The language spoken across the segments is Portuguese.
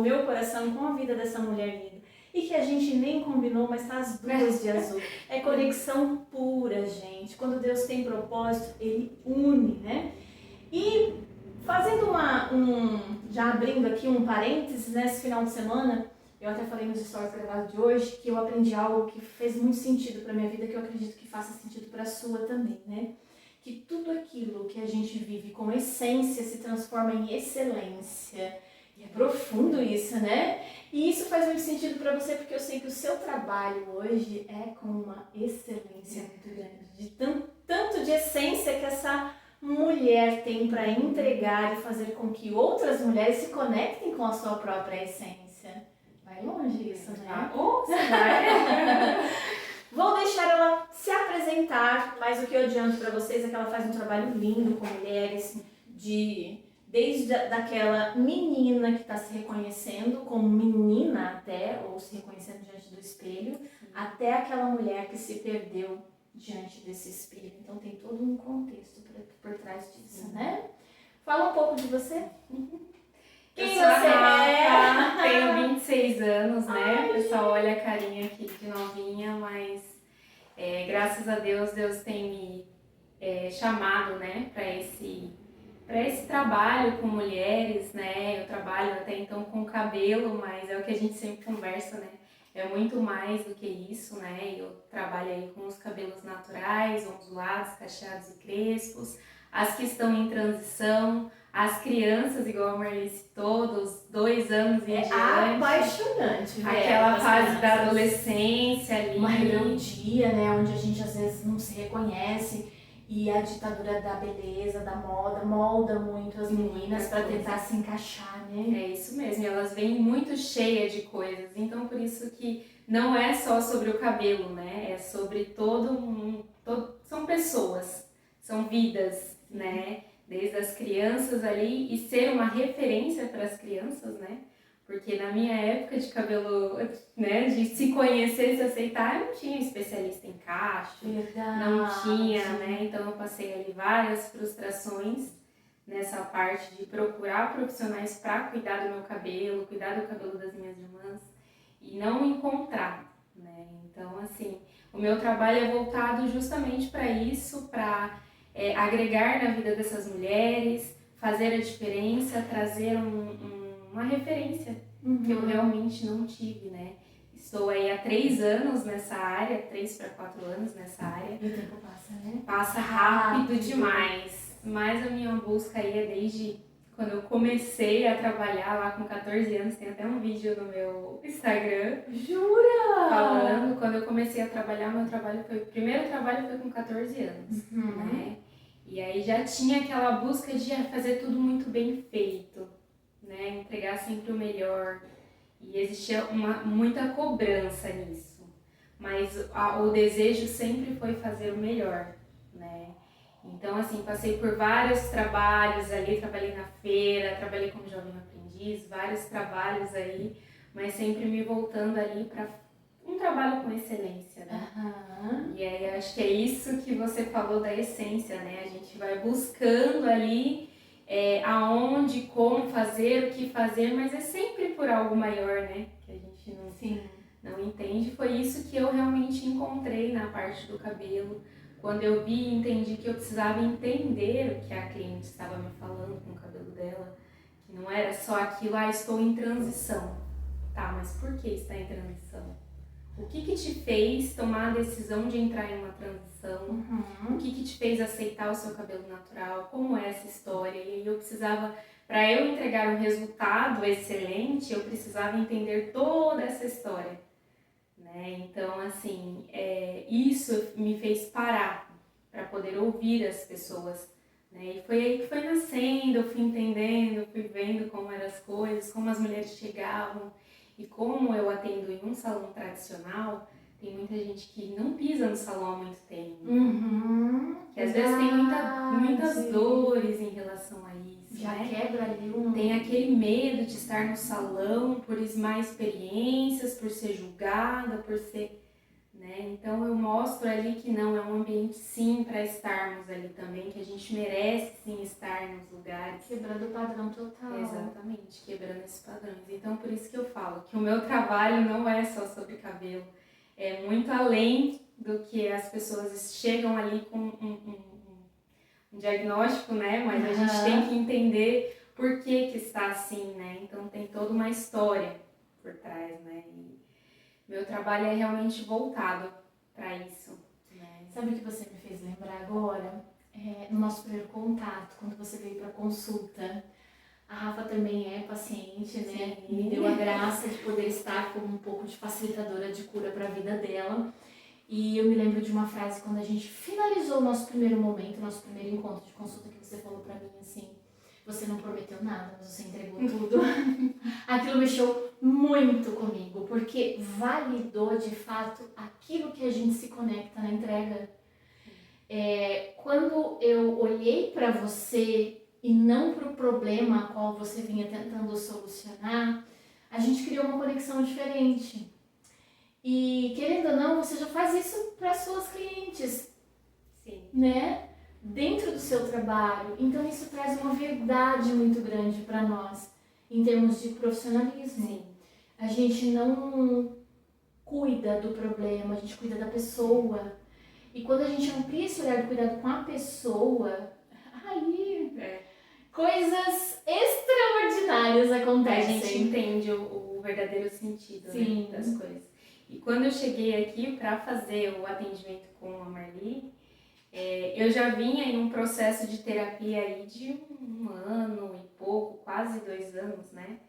meu coração com a vida dessa mulher linda. E que a gente nem combinou, mas tá as duas de azul. É conexão pura, gente. Quando Deus tem propósito, Ele une, né? E fazendo já abrindo aqui um parênteses, nesse final de semana, eu até falei nos stories gravados de hoje, que eu aprendi algo que fez muito sentido pra minha vida, que eu acredito que faça sentido pra sua também, né? Que tudo aquilo que a gente vive com essência se transforma em excelência. E é profundo isso, né? E isso faz muito sentido para você, porque eu sei que o seu trabalho hoje é com uma excelência muito grande. De tanto de essência que essa mulher tem para entregar e fazer com que outras mulheres se conectem com a sua própria essência. Vai longe isso, né? Vai. Vou deixar ela se apresentar, mas o que eu adianto para vocês é que ela faz um trabalho lindo com mulheres, desde daquela menina que está se reconhecendo como menina até, ou se reconhecendo diante do espelho, até aquela mulher que se perdeu diante desse espelho. Então tem todo um contexto por trás disso, né? Fala um pouco de você. Quem você é? Tenho 26 anos, né? O pessoal olha a carinha aqui de novinha, mas graças a Deus, Deus tem me chamado, né, para esse trabalho com mulheres, né? Eu trabalho até então com cabelo, mas é o que a gente sempre conversa, né? É muito mais do que isso, né? Eu trabalho aí com os cabelos naturais, ondulados, cacheados e crespos, as que estão em transição, as crianças, igual a Marli citou, dos 2 anos em diante. É apaixonante, velho. Aquela fase da adolescência ali. Uma rebeldia, né? Onde a gente às vezes não se reconhece. E a ditadura da beleza, da moda, molda muito as meninas para tentar se encaixar, né? É isso mesmo, elas vêm muito cheias de coisas, então por isso que não é só sobre o cabelo, né? É sobre são pessoas, são vidas, né? Desde as crianças ali, e ser uma referência para as crianças, né? Porque na minha época de cabelo, né, de se conhecer, se aceitar, eu não tinha especialista em cacho, não tinha, né? Então eu passei ali várias frustrações nessa parte de procurar profissionais para cuidar do meu cabelo, cuidar do cabelo das minhas irmãs e não encontrar, né? Então, assim, o meu trabalho é voltado justamente para isso, para agregar na vida dessas mulheres, fazer a diferença, trazer uma referência que eu realmente não tive, né? Estou aí há 3 anos nessa área, 3 para 4 anos nessa área. E o tempo passa, né? Passa rápido demais. Mas a minha busca aí é desde quando eu comecei a trabalhar lá com 14 anos. Tem até um vídeo no meu Instagram. Jura? Falando, quando eu comecei a trabalhar, o primeiro trabalho foi com 14 anos, né? E aí já tinha aquela busca de fazer tudo muito bem feito, né? Entregar sempre o melhor. E existia muita cobrança nisso. Mas o desejo sempre foi fazer o melhor, né? Então, assim, passei por vários trabalhos ali, trabalhei na feira, trabalhei como jovem aprendiz, vários trabalhos aí, mas sempre me voltando ali para um trabalho com excelência, né? E aí, acho que é isso que você falou da essência, né? A gente vai buscando ali aonde, como fazer, o que fazer, mas é sempre por algo maior, né? Que a gente não entende. Foi isso que eu realmente encontrei na parte do cabelo. Quando eu vi e entendi que eu precisava entender o que a cliente estava me falando com o cabelo dela, que não era só aquilo, estou em transição. Tá, mas por que está em transição? O que te fez tomar a decisão de entrar em uma transição? O que te fez aceitar o seu cabelo natural? Como é essa história? E eu precisava, para eu entregar um resultado excelente, eu precisava entender toda essa história, né? Então, assim, isso me fez parar para poder ouvir as pessoas, né? E foi aí que foi nascendo, eu fui entendendo, fui vendo como eram as coisas, como as mulheres chegavam. E como eu atendo em um salão tradicional, tem muita gente que não pisa no salão há muito tempo. Que às vezes tem muitas dores em relação a isso. Já né? quebra ali Tem aquele medo de estar no salão por má experiências, por ser julgada, por ser... né? Então eu mostro ali que não, é um ambiente sim para estarmos ali também, que a gente merece sim estar nos lugares. Quebrando o padrão total. Exatamente, quebrando esses padrões. Então por isso que eu falo que o meu trabalho não é só sobre cabelo, é muito além do que as pessoas chegam ali com um diagnóstico, né? Mas a gente tem que entender por que está assim, né? Então tem toda uma história por trás, né? E meu trabalho é realmente voltado para isso, né? Sabe o que você me fez lembrar agora? No nosso primeiro contato, quando você veio para consulta. A Rafa também é paciente, né? Sim. Me deu a graça de poder estar como um pouco de facilitadora de cura para a vida dela. E eu me lembro de uma frase quando a gente finalizou o nosso primeiro momento, nosso primeiro encontro de consulta, que você falou para mim assim: você não prometeu nada, mas você entregou tudo. Aquilo mexeu muito comigo, porque validou de fato aquilo que a gente se conecta na entrega. Quando eu olhei para você e não para o problema a qual você vinha tentando solucionar, a gente criou uma conexão diferente. E querendo ou não, você já faz isso para suas clientes, sim, né? Dentro do seu trabalho. Então isso traz uma verdade muito grande para nós, em termos de profissionalismo. Sim. A gente não cuida do problema, a gente cuida da pessoa. E quando a gente amplia esse olhar de cuidado com a pessoa, aí coisas extraordinárias acontecem. A gente entende o verdadeiro sentido, né, das coisas. E quando eu cheguei aqui para fazer o atendimento com a Marli, eu já vinha em um processo de terapia aí de 1 ano e pouco, quase 2 anos, né?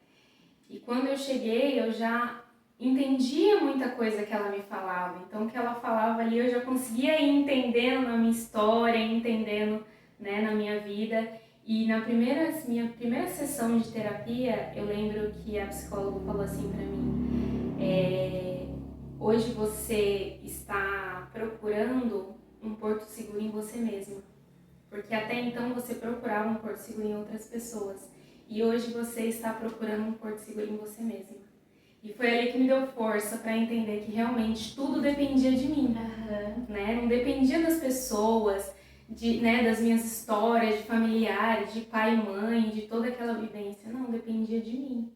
E quando eu cheguei, eu já entendia muita coisa que ela me falava. Então, o que ela falava ali, eu já conseguia ir entendendo na minha história, entendendo, né, na minha vida. E na minha primeira sessão de terapia, eu lembro que a psicóloga falou assim pra mim: hoje você está procurando um porto seguro em você mesma. Porque até então você procurava um porto seguro em outras pessoas. E hoje você está procurando um porto seguro em você mesma. E foi ali que me deu força para entender que realmente tudo dependia de mim, né? Não dependia das pessoas, né, das minhas histórias, de familiares, de pai e mãe, de toda aquela vivência. Não, dependia de mim.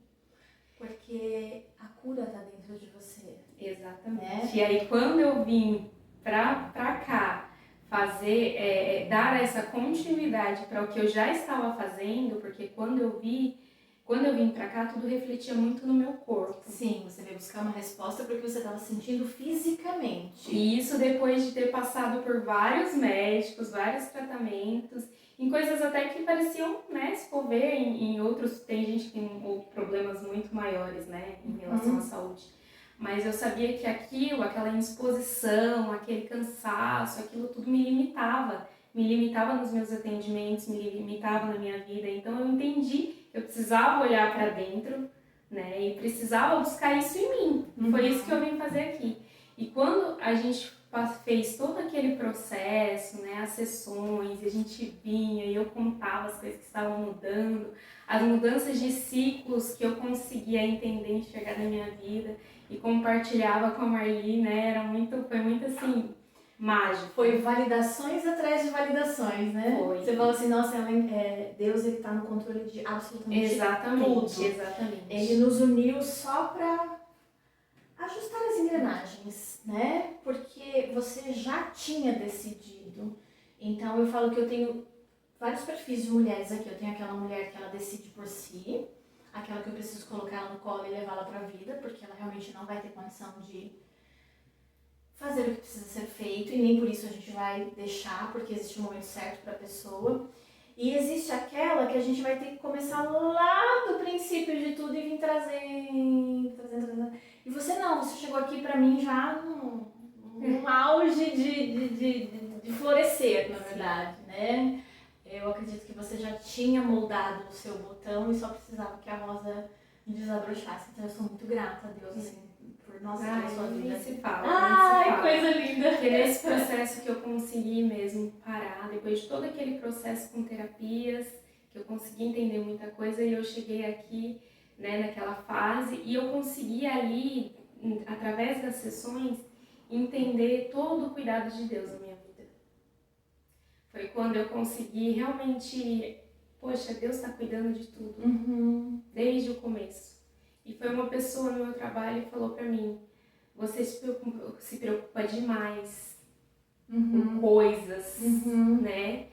Porque a cura está dentro de você. Exatamente. Né? E aí quando eu vim pra cá fazer, dar essa continuidade para o que eu já estava fazendo, porque quando eu vim pra cá, tudo refletia muito no meu corpo. Sim, você veio buscar uma resposta para o que você estava sentindo fisicamente. E isso depois de ter passado por vários médicos, vários tratamentos, em coisas até que pareciam, né, se for ver, em outros, tem gente que tem problemas muito maiores, né, em relação à saúde. Mas eu sabia que aquela indisposição, aquele cansaço, aquilo tudo me limitava nos meus atendimentos, me limitava na minha vida. Então eu entendi que eu precisava olhar para dentro, né, e precisava buscar isso em mim. Foi isso que eu vim fazer aqui. E quando a gente fez todo aquele processo, né, as sessões, e a gente vinha e eu contava as coisas que estavam mudando, as mudanças de ciclos que eu conseguia entender, enxergar na minha vida e compartilhava com a Marli, né, foi muito assim, mágico. Foi validações atrás de validações, né? Foi. Você falou assim, nossa, Deus ele tá no controle de absolutamente tudo. Exatamente. Ele nos uniu só para ajustar as engrenagens, né? Porque você já tinha decidido. Então eu falo que eu tenho vários perfis de mulheres aqui. Eu tenho aquela mulher que ela decide por si, aquela que eu preciso colocar ela no colo e levá-la para a vida, porque ela realmente não vai ter condição de fazer o que precisa ser feito e nem por isso a gente vai deixar, porque existe um momento certo para a pessoa. E existe aquela que a gente vai ter que começar lá do princípio de tudo e vir trazendo. E você não, você chegou aqui para mim já num auge de florescer, na verdade, né? Eu acredito que você já tinha moldado o seu botão e só precisava que a rosa desabrochasse. Então eu sou muito grata a Deus, assim, por nossa sua vida. Nem se fala. Ai, coisa linda! Porque nesse processo que eu consegui mesmo parar, depois de todo aquele processo com terapias, que eu consegui entender muita coisa e eu cheguei aqui, né, naquela fase e eu consegui ali, através das sessões, entender todo o cuidado de Deus na minha vida. Foi quando eu consegui realmente, poxa, Deus está cuidando de tudo, desde o começo. E foi uma pessoa no meu trabalho que falou para mim, você se preocupa demais com coisas, né?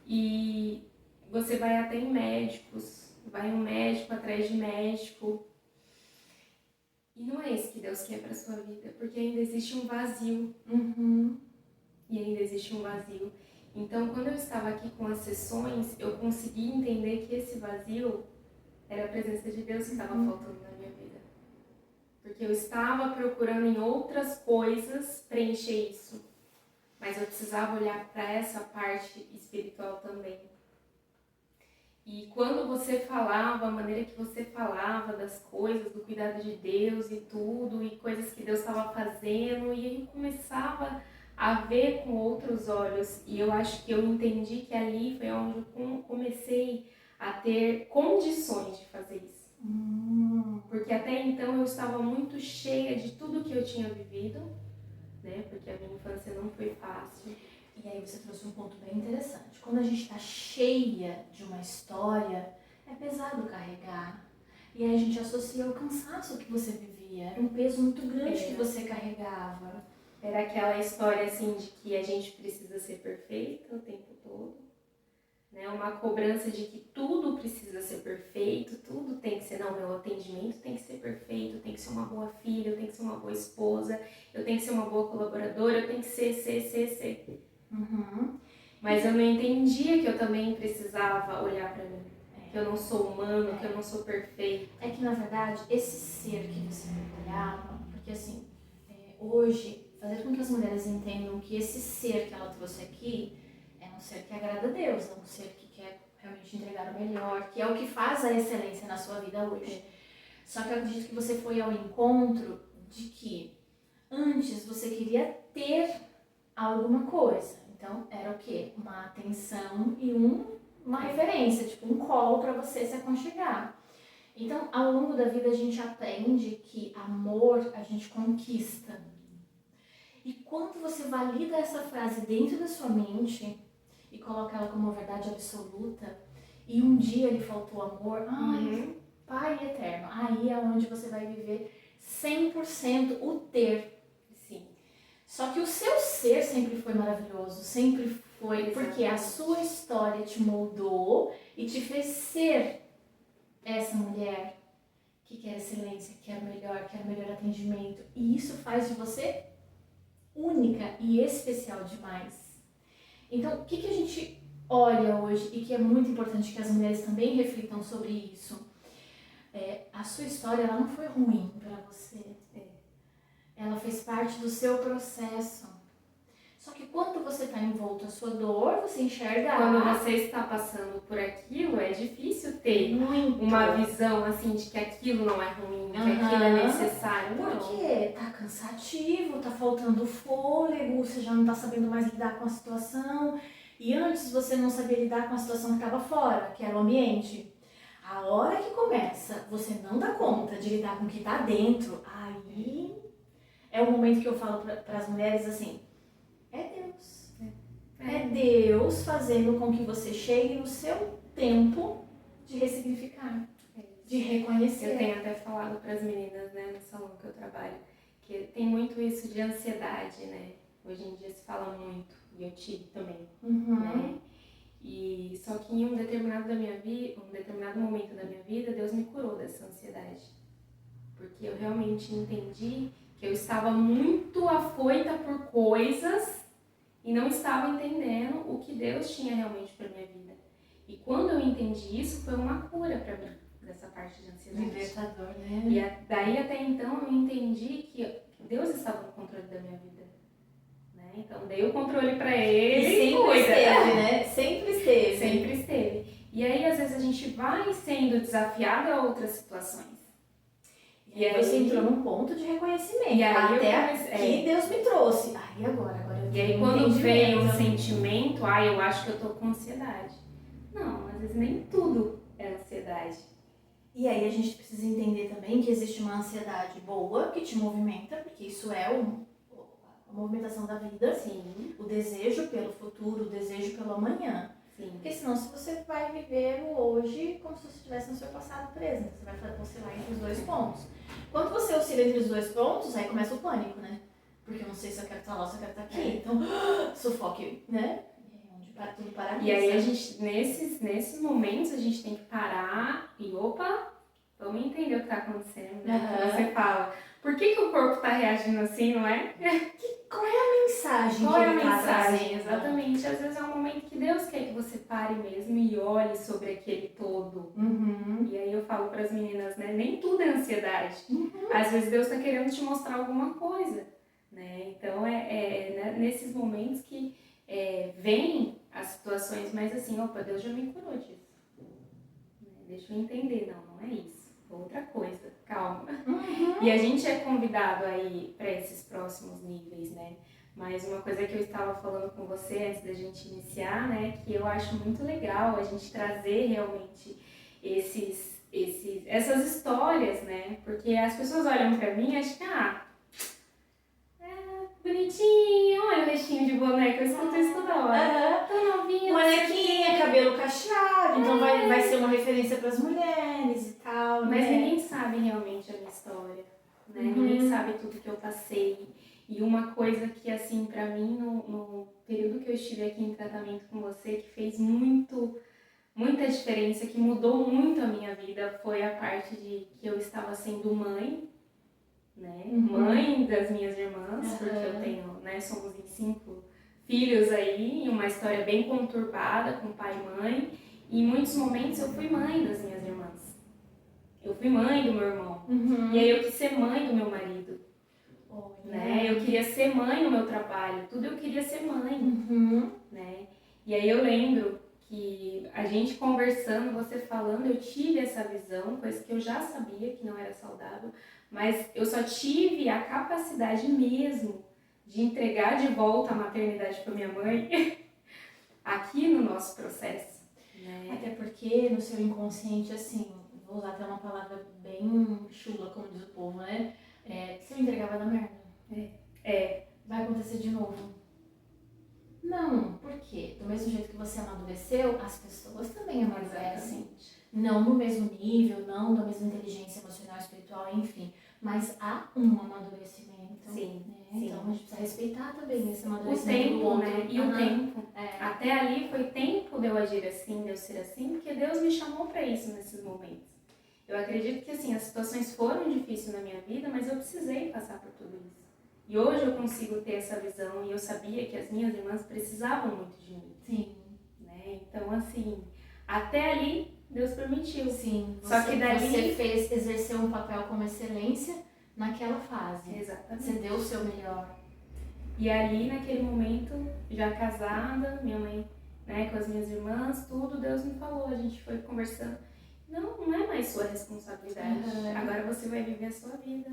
E você vai até em médicos, vai um médico atrás de médico. E não é isso que Deus quer para sua vida, porque ainda existe um vazio. E ainda existe um vazio. Então, quando eu estava aqui com as sessões, eu consegui entender que esse vazio era a presença de Deus que estava faltando na minha vida. Porque eu estava procurando em outras coisas preencher isso. Mas eu precisava olhar para essa parte espiritual também. E quando você falava, a maneira que você falava das coisas, do cuidado de Deus e tudo, e coisas que Deus estava fazendo, e aí eu começava a ver com outros olhos. E eu acho que eu entendi que ali foi onde eu comecei a ter condições de fazer isso. Porque até então eu estava muito cheia de tudo que eu tinha vivido, né? Porque a minha infância não foi fácil. E aí você trouxe um ponto bem interessante. Quando a gente está cheia de uma história, é pesado carregar. E aí a gente associa ao cansaço que você vivia. Era um peso muito grande que você carregava. Era aquela história assim de que a gente precisa ser perfeita o tempo todo. Né? Uma cobrança de que tudo precisa ser perfeito, tudo tem que ser, não, meu atendimento tem que ser perfeito, eu tenho que ser uma boa filha, eu tenho que ser uma boa esposa, eu tenho que ser uma boa colaboradora, eu tenho que ser. Mas eu não entendia que eu também precisava olhar pra mim, que eu não sou humano, que eu não sou perfeito. É que na verdade, esse ser que você olhava, porque assim, hoje, fazer com que as mulheres entendam que esse ser que ela trouxe aqui é um ser que agrada a Deus, é um ser que quer realmente entregar o melhor, que é o que faz a excelência na sua vida hoje. Só que eu acredito que você foi ao encontro de que antes você queria ter alguma coisa. Então, era o quê? Uma atenção e uma referência, tipo um colo para você se aconchegar. Então, ao longo da vida, a gente aprende que amor a gente conquista. E quando você valida essa frase dentro da sua mente e coloca ela como verdade absoluta, e um dia lhe faltou amor, Pai eterno, aí é onde você vai viver 100% o ter. Sim. Só que o seu ser sempre foi maravilhoso, sempre foi, porque a sua história te moldou e te fez ser essa mulher que quer excelência, que quer o melhor atendimento. E isso faz de você única e especial demais. Então, o que a gente olha hoje e que é muito importante que as mulheres também reflitam sobre isso? A sua história ela não foi ruim para você. Ela fez parte do seu processo. Só que quando você está envolto a sua dor, você enxerga... Quando você está passando por aquilo, é difícil ter uma visão assim de que aquilo não é ruim, que aquilo é necessário. Porque tá cansativo, tá faltando fôlego, você já não está sabendo mais lidar com a situação. E antes você não sabia lidar com a situação que estava fora, que era o ambiente. A hora que começa, você não dá conta de lidar com o que está dentro, aí é o momento que eu falo para as mulheres assim, é Deus. É Deus fazendo com que você chegue no seu tempo de ressignificar, de reconhecer. Eu tenho até falado para as meninas, né, no salão que eu trabalho, que tem muito isso de ansiedade, né? Hoje em dia se fala muito, e eu tive também, né? E só que em um determinado momento da minha vida, Deus me curou dessa ansiedade. Porque eu realmente entendi que eu estava muito afoita por coisas e não estava entendendo o que Deus tinha realmente para minha vida. E quando eu entendi isso, foi uma cura para mim, dessa parte de ansiedade. Libertador, né? E daí até então eu entendi que Deus estava no controle da minha vida. Então, dei o controle pra ele e sempre esteve, né? Sempre esteve. Sempre esteve. E aí, às vezes, a gente vai sendo desafiada a outras situações. E aí você entrou num ponto de reconhecimento. E aí até aqui Deus me trouxe. Aí agora eu E aí, quando vem o sentimento, eu acho que eu tô com ansiedade. Não, às vezes nem tudo é ansiedade. E aí a gente precisa entender também que existe uma ansiedade boa que te movimenta, porque isso é a movimentação da vida, Sim. o desejo pelo futuro, o desejo pelo amanhã. Sim. Porque senão se você vai viver o hoje como se você estivesse no seu passado preso, você vai oscilar entre os dois pontos. Quando você oscila entre os dois pontos, aí começa o pânico, né? Porque eu não sei se eu quero estar lá ou se eu quero estar aqui. Então, sufoque, né? Tudo paralisa. E aí a gente, nesses momentos, a gente tem que parar e, opa, vamos entender o que está acontecendo, né? Uhum. Você fala, por que o corpo está reagindo assim, não é? Qual é a mensagem Qual que é a ele tá mensagem? trazendo? Exatamente. Às vezes é um momento que Deus quer que você pare mesmo e olhe sobre aquele todo. Uhum. E aí eu falo para as meninas, né? Nem tudo é ansiedade. Uhum. Às vezes Deus está querendo te mostrar alguma coisa, né? Então né, nesses momentos que vem as situações, mas assim, opa, Deus já me curou disso. Deixa eu entender, não é isso. Outra coisa, calma. Uhum. E a gente é convidado aí para esses próximos níveis, né? Mas uma coisa que eu estava falando com você antes da gente iniciar, né? Que eu acho muito legal a gente trazer realmente essas histórias, né? Porque as pessoas olham para mim e acham que, bonitinho, olha o restinho de boneca, eu escuto isso toda hora. Tão novinha. Bonequinha, cabelo cacheado, então vai ser uma referência para as mulheres e tal, Mas né? ninguém sabe realmente a minha história, né? Uhum. Ninguém sabe tudo que eu passei. E uma coisa que, assim, pra mim, no período que eu estive aqui em tratamento com você, que fez muita diferença, que mudou muito a minha vida, foi a parte de que eu estava sendo mãe, né? Uhum. Mãe das minhas irmãs, porque eu tenho, né? Somos em 5 filhos aí, uma história bem conturbada com pai e mãe. E em muitos momentos eu fui mãe das minhas irmãs. Eu fui mãe do meu irmão. Uhum. E aí eu quis ser mãe do meu marido. Né? Eu queria ser mãe no meu trabalho. Tudo eu queria ser mãe. Uhum. Né? E aí eu lembro que a gente conversando, você falando, eu tive essa visão, coisa que eu já sabia que não era saudável, mas eu só tive a capacidade mesmo de entregar de volta a maternidade para minha mãe aqui no nosso processo. Né? Até porque no seu inconsciente, assim, vou usar até uma palavra bem chula, como diz o povo, né? Se eu entregar vai dar merda. Vai acontecer de novo. Não, por quê? Do mesmo jeito que você amadureceu, as pessoas também amadurecem. Não no mesmo nível, não da mesma inteligência emocional, espiritual, enfim. Mas há um amadurecimento. Sim, né? sim. Então a gente precisa respeitar também esse O amadurecimento do tempo, outro. né? E o tempo. Até Até ali foi tempo de eu agir assim, de eu ser assim, porque Deus me chamou para isso nesses momentos. Eu acredito que assim, as situações foram difíceis na minha vida, mas eu precisei passar por tudo isso. E hoje eu consigo ter essa visão e eu sabia que as minhas irmãs precisavam muito de mim. Sim. Né? Então, assim, até ali Deus permitiu. Sim. Só que dali você exerceu um papel com excelência naquela fase. Exatamente. Você deu o seu melhor. E ali, naquele momento, já casada, minha mãe, né, com as minhas irmãs, tudo, Deus me falou, a gente foi conversando. Não é mais sua responsabilidade. Agora você vai viver a sua vida.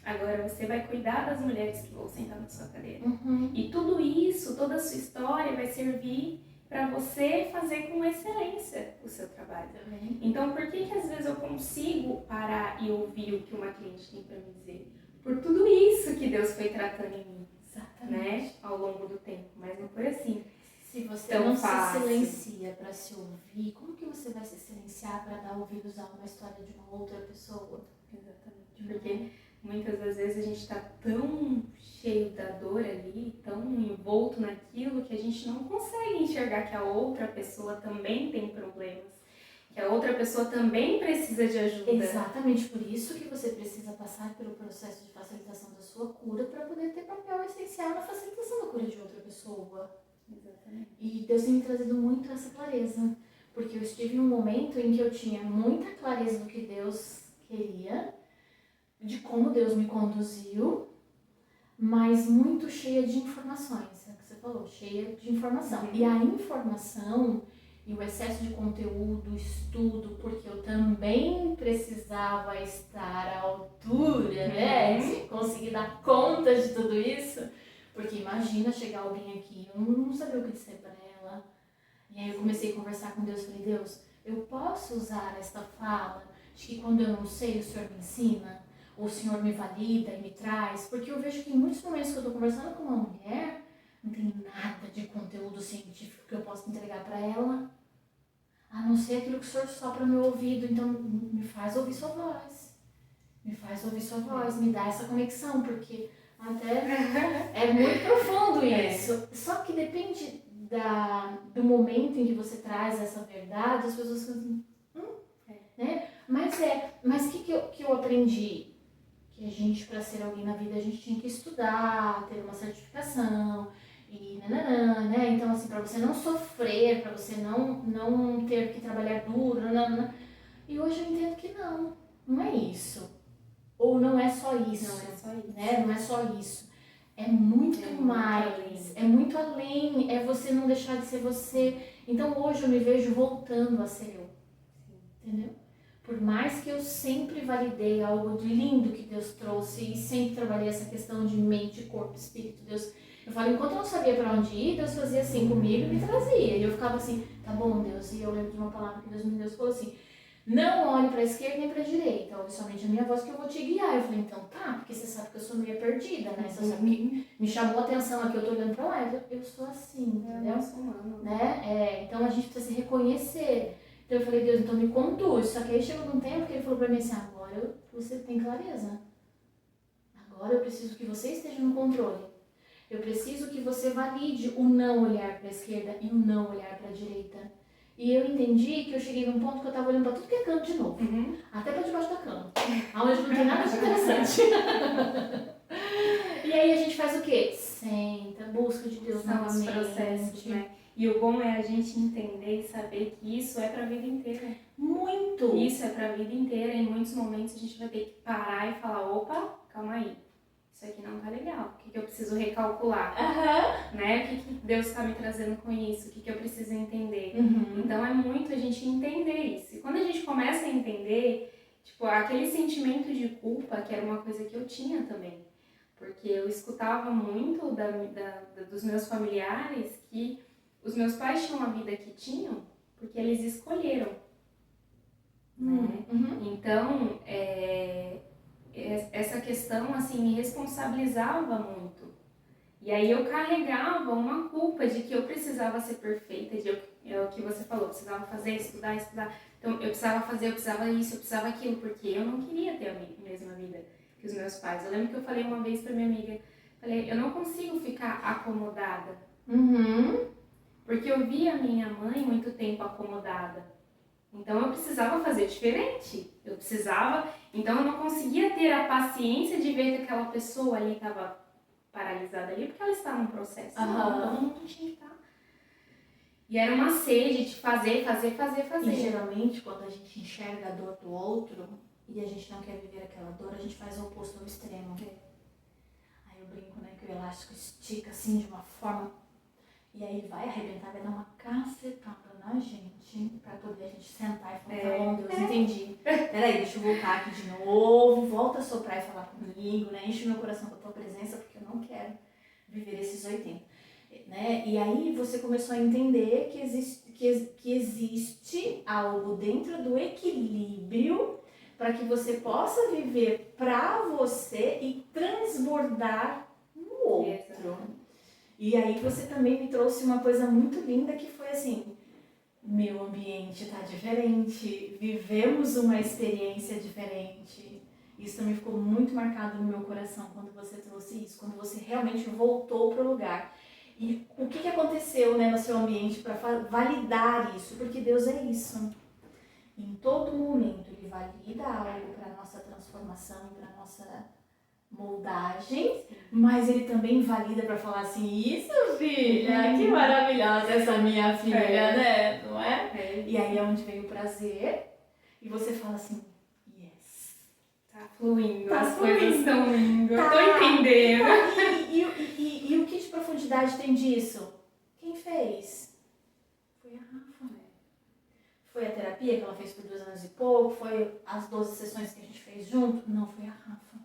Agora você vai cuidar das mulheres que vão sentar na sua cadeira. Uhum. E tudo isso, toda a sua história vai servir para você fazer com excelência o seu trabalho. Também. Então, por que às vezes eu consigo parar e ouvir o que uma cliente tem para me dizer? Por tudo isso que Deus foi tratando em mim. Exatamente. Né? Ao longo do tempo. Mas não foi assim. Se você tão não fácil. se silencia para se ouvir, como que você vai se silenciar para dar ouvidos a uma história de uma outra pessoa? Exatamente. Porque muitas das vezes a gente está tão cheio da dor ali, tão envolto naquilo, que a gente não consegue enxergar que a outra pessoa também tem problemas, que a outra pessoa também precisa de ajuda. Exatamente por isso que você precisa passar pelo processo de facilitação da sua cura para poder ter papel essencial na facilitação da cura de outra pessoa. Exatamente. E Deus tem me trazido muito essa clareza, porque eu estive em um momento em que eu tinha muita clareza do que Deus queria, de como Deus me conduziu, mas muito cheia de informações, é o que você falou, cheia de informação. Uhum. E a informação e o excesso de conteúdo, estudo, porque eu também precisava estar à altura, né? De conseguir dar conta de tudo isso. Porque imagina chegar alguém aqui, eu não sabia o que dizer para ela. E aí eu comecei a conversar com Deus, falei, Deus, eu posso usar esta fala de que quando eu não sei, o Senhor me ensina? ou o Senhor me valida e me traz, porque eu vejo que em muitos momentos que eu estou conversando com uma mulher, não tem nada de conteúdo científico que eu possa entregar para ela, a não ser aquilo que o Senhor sopra no meu ouvido. Então me faz ouvir sua voz, me faz ouvir sua voz, me dá essa conexão, porque até é muito profundo isso. Só que depende do momento em que você traz essa verdade, as pessoas ficam assim, né? Mas o que eu aprendi? Que a gente, para ser alguém na vida, a gente tinha que estudar, ter uma certificação, e nananã, né? Então, assim, para você não sofrer, para você não ter que trabalhar duro, nananã. E hoje eu entendo que não é isso. Ou não é só isso. Não é só isso. Né? Não é só isso. É muito mais. É muito além. É você não deixar de ser você. Então, hoje eu me vejo voltando a ser eu. Entendeu? Por mais que eu sempre validei algo de lindo que Deus trouxe e sempre trabalhei essa questão de mente, corpo, espírito, Deus... Eu falo, enquanto eu não sabia para onde ir, Deus fazia assim comigo e me trazia. E eu ficava assim, tá bom, Deus. E eu lembro de uma palavra que Deus me deu, falou assim, não olhe para a esquerda nem para a direita, ouve somente a minha voz que eu vou te guiar. Eu falei, então tá, porque você sabe que eu sou meio perdida, né? Você sabe que me chamou a atenção aqui, eu tô olhando para lá, eu sou assim, entendeu? Né? Então a gente precisa se reconhecer. Então eu falei, Deus, então me conduz. Só que aí chegou num tempo que ele falou pra mim assim, agora você tem clareza. Agora eu preciso que você esteja no controle. Eu preciso que você valide o não olhar para a esquerda e o não olhar para a direita. E eu entendi que eu cheguei num ponto que eu tava olhando para tudo que é canto de novo. Até para debaixo da cama. Onde não tem nada de interessante. E aí a gente faz o quê? Senta, busca de Deus novamente. São os processos, né? E o bom é a gente entender e saber que isso é pra vida inteira. Muito! Isso é pra vida inteira. Em muitos momentos a gente vai ter que parar e falar, opa, calma aí. Isso aqui não tá legal. O que eu preciso recalcular? Né? O que Deus tá me trazendo com isso? O que eu preciso entender? Então é muito a gente entender isso. E quando a gente começa a entender, tipo, aquele sentimento de culpa, que era uma coisa que eu tinha também. Porque eu escutava muito dos meus familiares que os meus pais tinham a vida que tinham porque eles escolheram. Né? Então, essa questão assim, me responsabilizava muito. E aí eu carregava uma culpa de que eu precisava ser perfeita, é o que você falou, eu precisava fazer, estudar. Então, eu precisava fazer, eu precisava isso, eu precisava aquilo, porque eu não queria ter a mesma vida que os meus pais. Eu lembro que eu falei uma vez pra minha amiga, falei, eu não consigo ficar acomodada. Porque eu via a minha mãe muito tempo acomodada. Então eu precisava fazer diferente. Então eu não conseguia ter a paciência de ver que aquela pessoa ali estava paralisada ali, porque ela está num processo. Então não tinha que estar. E era uma sede de fazer. E geralmente quando a gente enxerga a dor do outro e a gente não quer viver aquela dor, a gente faz o oposto ao extremo. Aí eu brinco, né, que o elástico estica assim de uma forma... E aí ele vai arrebentar, vai dar uma cacetada na gente, pra poder a gente sentar e falar, tá bom, Deus, entendi. Peraí, deixa eu voltar aqui de novo, volta a soprar e falar comigo, né? Enche meu coração com a tua presença, porque eu não quero viver esses 80. Né? E aí você começou a entender que existe algo dentro do equilíbrio para que você possa viver pra você e transbordar no outro. E aí você também me trouxe uma coisa muito linda que foi assim, meu ambiente está diferente, vivemos uma experiência diferente. Isso também ficou muito marcado no meu coração quando você trouxe isso, quando você realmente voltou para o lugar. E o que aconteceu, né, no seu ambiente para validar isso? Porque Deus é isso. Em todo momento Ele valida algo para a nossa transformação, para a nossa moldagem, mas Ele também valida para falar assim, isso filha, que maravilhosa essa minha filha, né? Não é? E aí é onde vem o prazer e você fala assim, yes. Tá fluindo, as coisas estão indo, eu tô entendendo. E o que de profundidade tem disso? Quem fez? Foi a Rafa. Foi a terapia que ela fez por 2 anos e pouco, foi as 12 sessões que a gente fez junto? Não, foi a Rafa.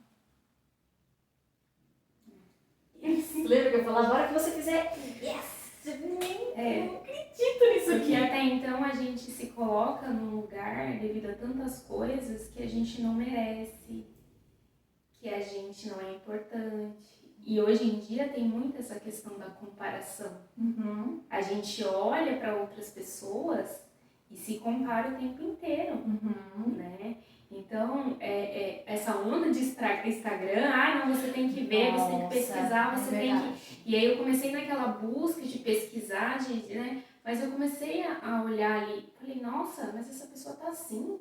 Lembra que eu falava, agora que você fizer, yes! Eu não acredito nisso aqui. Porque até então a gente se coloca num lugar devido a tantas coisas que a gente não merece. a gente não é importante. E hoje em dia tem muito essa questão da comparação. A gente olha para outras pessoas e se compara o tempo inteiro, né? Então, essa onda de Instagram, não, você tem que ver, você tem que pesquisar, você tem que... E aí eu comecei naquela busca de pesquisar, né? Mas eu comecei a olhar ali, falei, nossa, mas essa pessoa tá assim.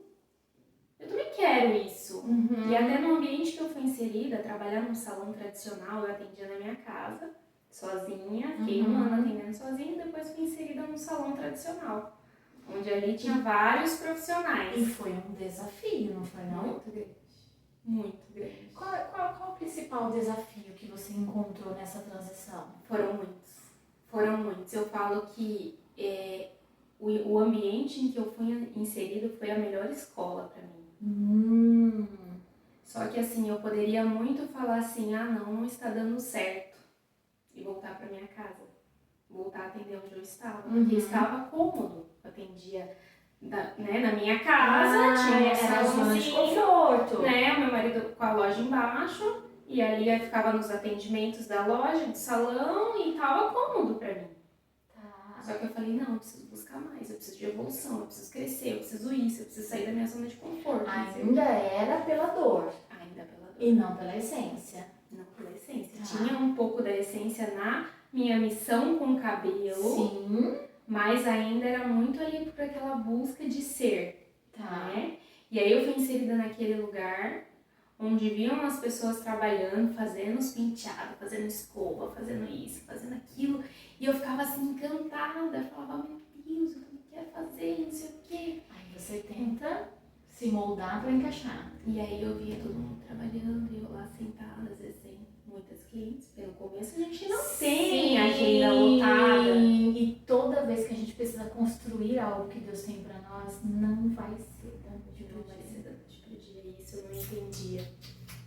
Eu também quero isso. E até no ambiente que eu fui inserida, trabalhar num salão tradicional, eu atendia na minha casa, sozinha, fiquei um ano atendendo sozinha e depois fui inserida num salão tradicional, onde ali tinha vários profissionais. E foi um desafio, não foi não? Muito grande. Muito grande. Qual o principal desafio que você encontrou nessa transição? Foram muitos. Foram muitos. Eu falo que o ambiente em que eu fui inserida foi a melhor escola para mim. Só que assim, eu poderia muito falar assim, não está dando certo. E voltar para minha casa. Voltar a atender onde eu estava. Porque estava cômodo. Eu atendia na minha casa, tinha um salão de conforto. Né? O meu marido com a loja embaixo. E ali eu ficava nos atendimentos da loja, do salão, e estava cômodo para mim. Só que eu falei, não, eu preciso buscar mais, eu preciso de evolução, eu preciso crescer, eu preciso isso, eu preciso sair da minha zona de conforto. Ainda era pela dor. Ainda pela dor. E não pela essência. Não pela essência. Tinha um pouco da essência na minha missão com o cabelo. Sim. Mas ainda era muito ali por aquela busca de ser. Né? E aí eu fui inserida naquele lugar onde viam as pessoas trabalhando, fazendo os penteados, fazendo escova, fazendo isso, fazendo aquilo. E eu ficava assim encantada, eu falava, meu Deus, eu também quero fazer, não sei o quê. Aí você tenta se moldar para encaixar. E aí eu via todo mundo trabalhando e eu lá sentada, às vezes sem muitas clientes. Pelo começo a gente não tem agenda lotada. E toda vez que a gente precisa construir algo que Deus tem para nós, não vai ser da noite pro dia. Não vai ser da noite pro dia. Isso eu não entendia.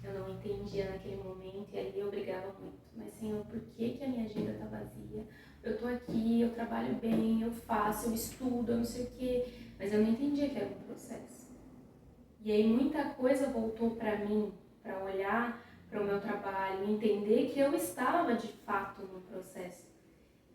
Eu não entendia naquele momento e ali eu brigava muito. Mas, Senhor, por que a minha agenda tá vazia? Eu tô aqui, eu trabalho bem, eu faço, eu estudo, eu não sei o quê. Mas eu não entendia que era um processo. E aí muita coisa voltou para mim, para olhar para o meu trabalho, entender que eu estava de fato no processo.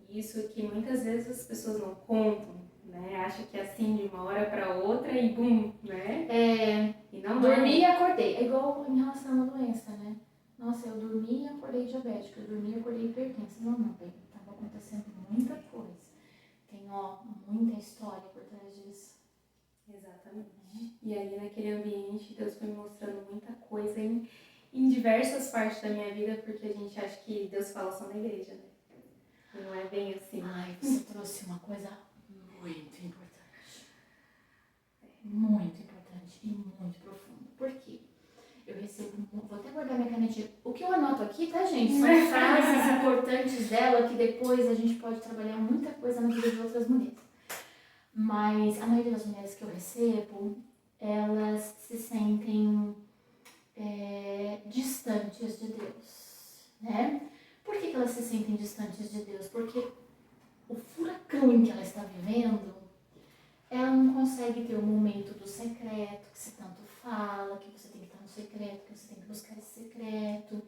E isso que muitas vezes as pessoas não contam, né? Acham que é assim de uma hora para outra e bum, né? E não dormi e acordei. É igual em relação a uma doença, né? Nossa, eu dormi e acordei diabética, eu dormi e acordei hipertensa. Não, bem, estava acontecendo muita coisa. Tem, muita história por trás disso. Exatamente. E aí naquele ambiente Deus foi me mostrando muita coisa em diversas partes da minha vida, porque a gente acha que Deus fala só na igreja, né? E não é bem assim. Ai, você trouxe uma coisa muito importante. Muito importante e muito profunda. Por quê? Eu recebo, vou até guardar minha canetinha. O que eu anoto aqui, tá, gente? São frases importantes dela que depois a gente pode trabalhar muita coisa na vida de outras mulheres. Mas a maioria das mulheres que eu recebo, elas se sentem distantes de Deus, né? Por que elas se sentem distantes de Deus? Porque o furacão em que ela está vivendo, ela não consegue ter o momento do secreto, que você tanto fala, que você tem que estar no secreto, que você tem que buscar esse secreto.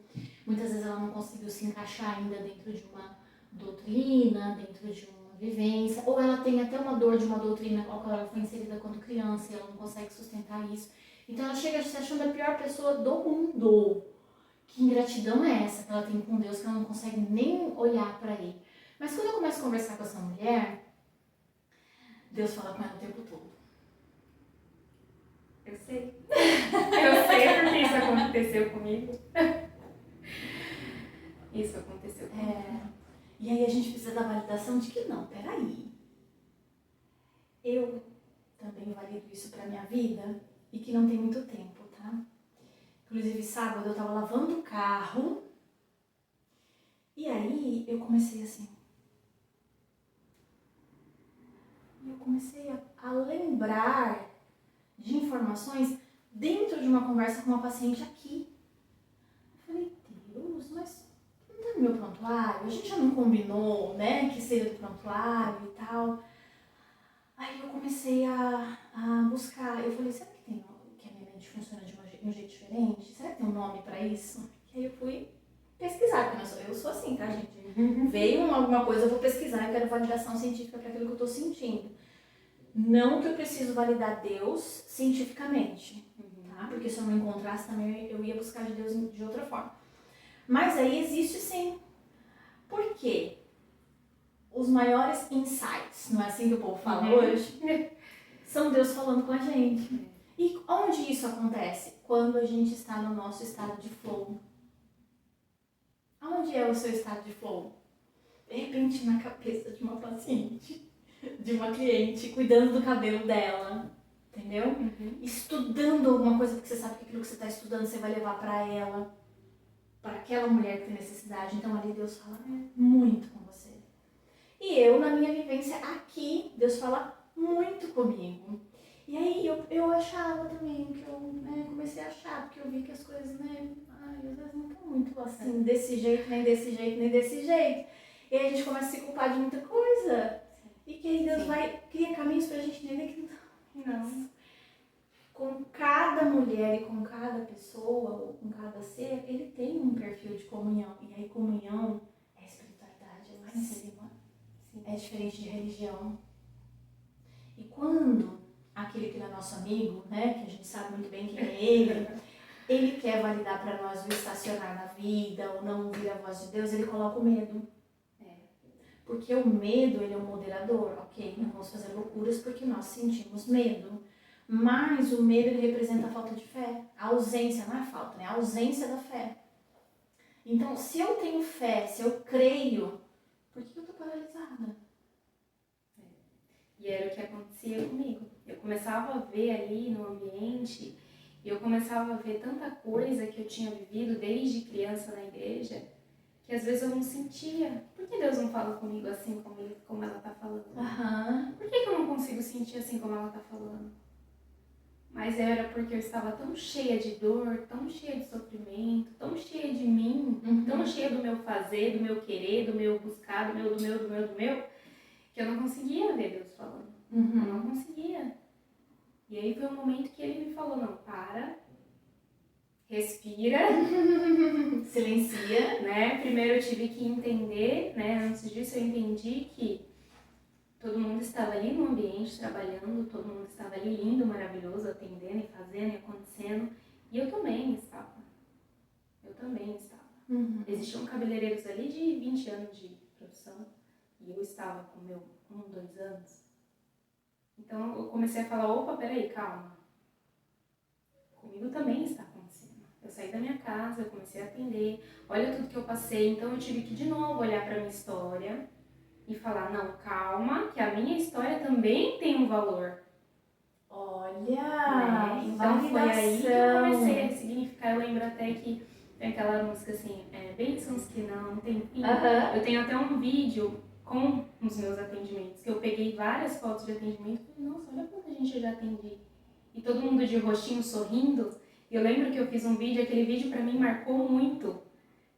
Muitas vezes ela não conseguiu se encaixar ainda dentro de uma doutrina, dentro de uma vivência, ou ela tem até uma dor de uma doutrina ao qual ela foi inserida quando criança e ela não consegue sustentar isso. Então ela chega se achando a pior pessoa do mundo. Que ingratidão é essa que ela tem com Deus, que ela não consegue nem olhar para Ele. Mas quando eu começo a conversar com essa mulher, Deus fala com ela o tempo todo. Eu sei. Eu sei porque isso aconteceu comigo. Isso aconteceu comigo. E aí a gente precisa da validação de que não, peraí. Eu também valido isso pra minha vida e que não tem muito tempo, tá? Inclusive sábado eu tava lavando o carro e aí eu comecei assim. Eu comecei a lembrar de informações dentro de uma conversa com uma paciente aqui. Eu falei, Deus, mas não tá no meu prontuário? A gente já não combinou, né, que seria do prontuário e tal. Aí eu comecei a buscar. Eu falei, será que a minha mente funciona de uma um jeito diferente? Será que tem um nome pra isso? E aí eu fui pesquisar, porque eu sou assim, tá, gente? Veio alguma coisa, eu vou pesquisar, eu quero validação científica para aquilo que eu tô sentindo. Não que eu preciso validar Deus cientificamente, tá? Porque se eu não encontrasse também, eu ia buscar de Deus de outra forma. Mas aí existe sim. Por quê? Os maiores insights, não é assim que o povo fala hoje? São Deus falando com a gente. E onde isso acontece? Quando a gente está no nosso estado de flow. Aonde é o seu estado de flow? De repente na cabeça de uma paciente, de uma cliente, cuidando do cabelo dela, entendeu? Estudando alguma coisa, porque você sabe que aquilo que você está estudando você vai levar para ela, para aquela mulher que tem necessidade. Então ali Deus fala muito com você. E eu, na minha vivência aqui, Deus fala muito comigo. E aí eu achava também, que eu comecei a achar, porque eu vi que as coisas, às vezes não estão muito assim, desse jeito, nem desse jeito, nem desse jeito. E aí a gente começa a se culpar de muita coisa. E que aí Deus cria caminhos pra gente entender que não. Com cada mulher e com cada pessoa, ou com cada ser, ele tem um perfil de comunhão. E aí comunhão é espiritualidade, é lá em cima. É diferente de religião. E quando aquele que é nosso amigo, que a gente sabe muito bem quem é ele quer validar para nós o estacionar na vida, ou não ouvir a voz de Deus, ele coloca o medo. Porque o medo, ele é um moderador, ok? Não vamos fazer loucuras porque nós sentimos medo. Mas o medo, ele representa a falta de fé. A ausência, não é falta, né? A ausência da fé. Então, se eu tenho fé, se eu creio, por que eu estou paralisada? E era o que acontecia comigo. Eu começava a ver ali no ambiente, e eu começava a ver tanta coisa que eu tinha vivido desde criança na igreja, que às vezes eu não sentia. Por que Deus não fala comigo assim como ela está falando? Por que eu não consigo sentir assim como ela está falando? Mas era porque eu estava tão cheia de dor, tão cheia de sofrimento, tão cheia de mim, tão cheia do meu fazer, do meu querer, do meu buscar, do meu, que eu não conseguia ver Deus falando. Eu não conseguia. E aí foi um momento que ele me falou, não, para, respira, silencia, né? Primeiro eu tive que entender, né? Antes disso eu entendi que todo mundo estava ali no ambiente trabalhando, todo mundo estava ali lindo, maravilhoso, atendendo e fazendo e acontecendo. E eu também estava. Existiam cabeleireiros ali de 20 anos de profissão e eu estava com meu 2 anos. Então eu comecei a falar, opa, peraí, calma. Comigo também está acontecendo. Eu saí da minha casa, eu comecei a atender, olha tudo que eu passei, então eu tive que de novo olhar para a minha história e falar, não, calma, que a minha história também tem um valor. Olha, Então foi aí que eu comecei a ressignificar. Eu lembro até que tem aquela música assim, bênçãos que não tem fim. Eu tenho até um vídeo com os meus atendimentos, que eu peguei várias fotos de atendimento e falei, nossa, olha quanta gente eu já atendi. E todo mundo de rostinho sorrindo. E eu lembro que eu fiz um vídeo, aquele vídeo pra mim marcou muito.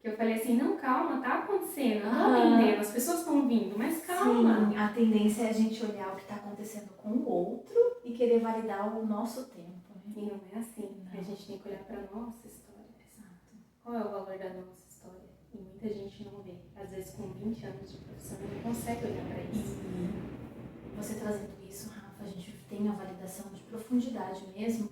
Que eu falei assim, não, calma, tá acontecendo, eu tô atendendo, as pessoas estão vindo, mas calma. Sim, a tendência é a gente olhar o que está acontecendo com o outro e querer validar o nosso tempo, né? E não é assim, a gente tem que olhar pra nossa história. Exato. Qual é o valor da nossa história? E muita gente não vê. Às vezes com 20 anos de profissão não consegue olhar pra isso. E você trazendo isso, Rafa, a gente tem a validação de profundidade mesmo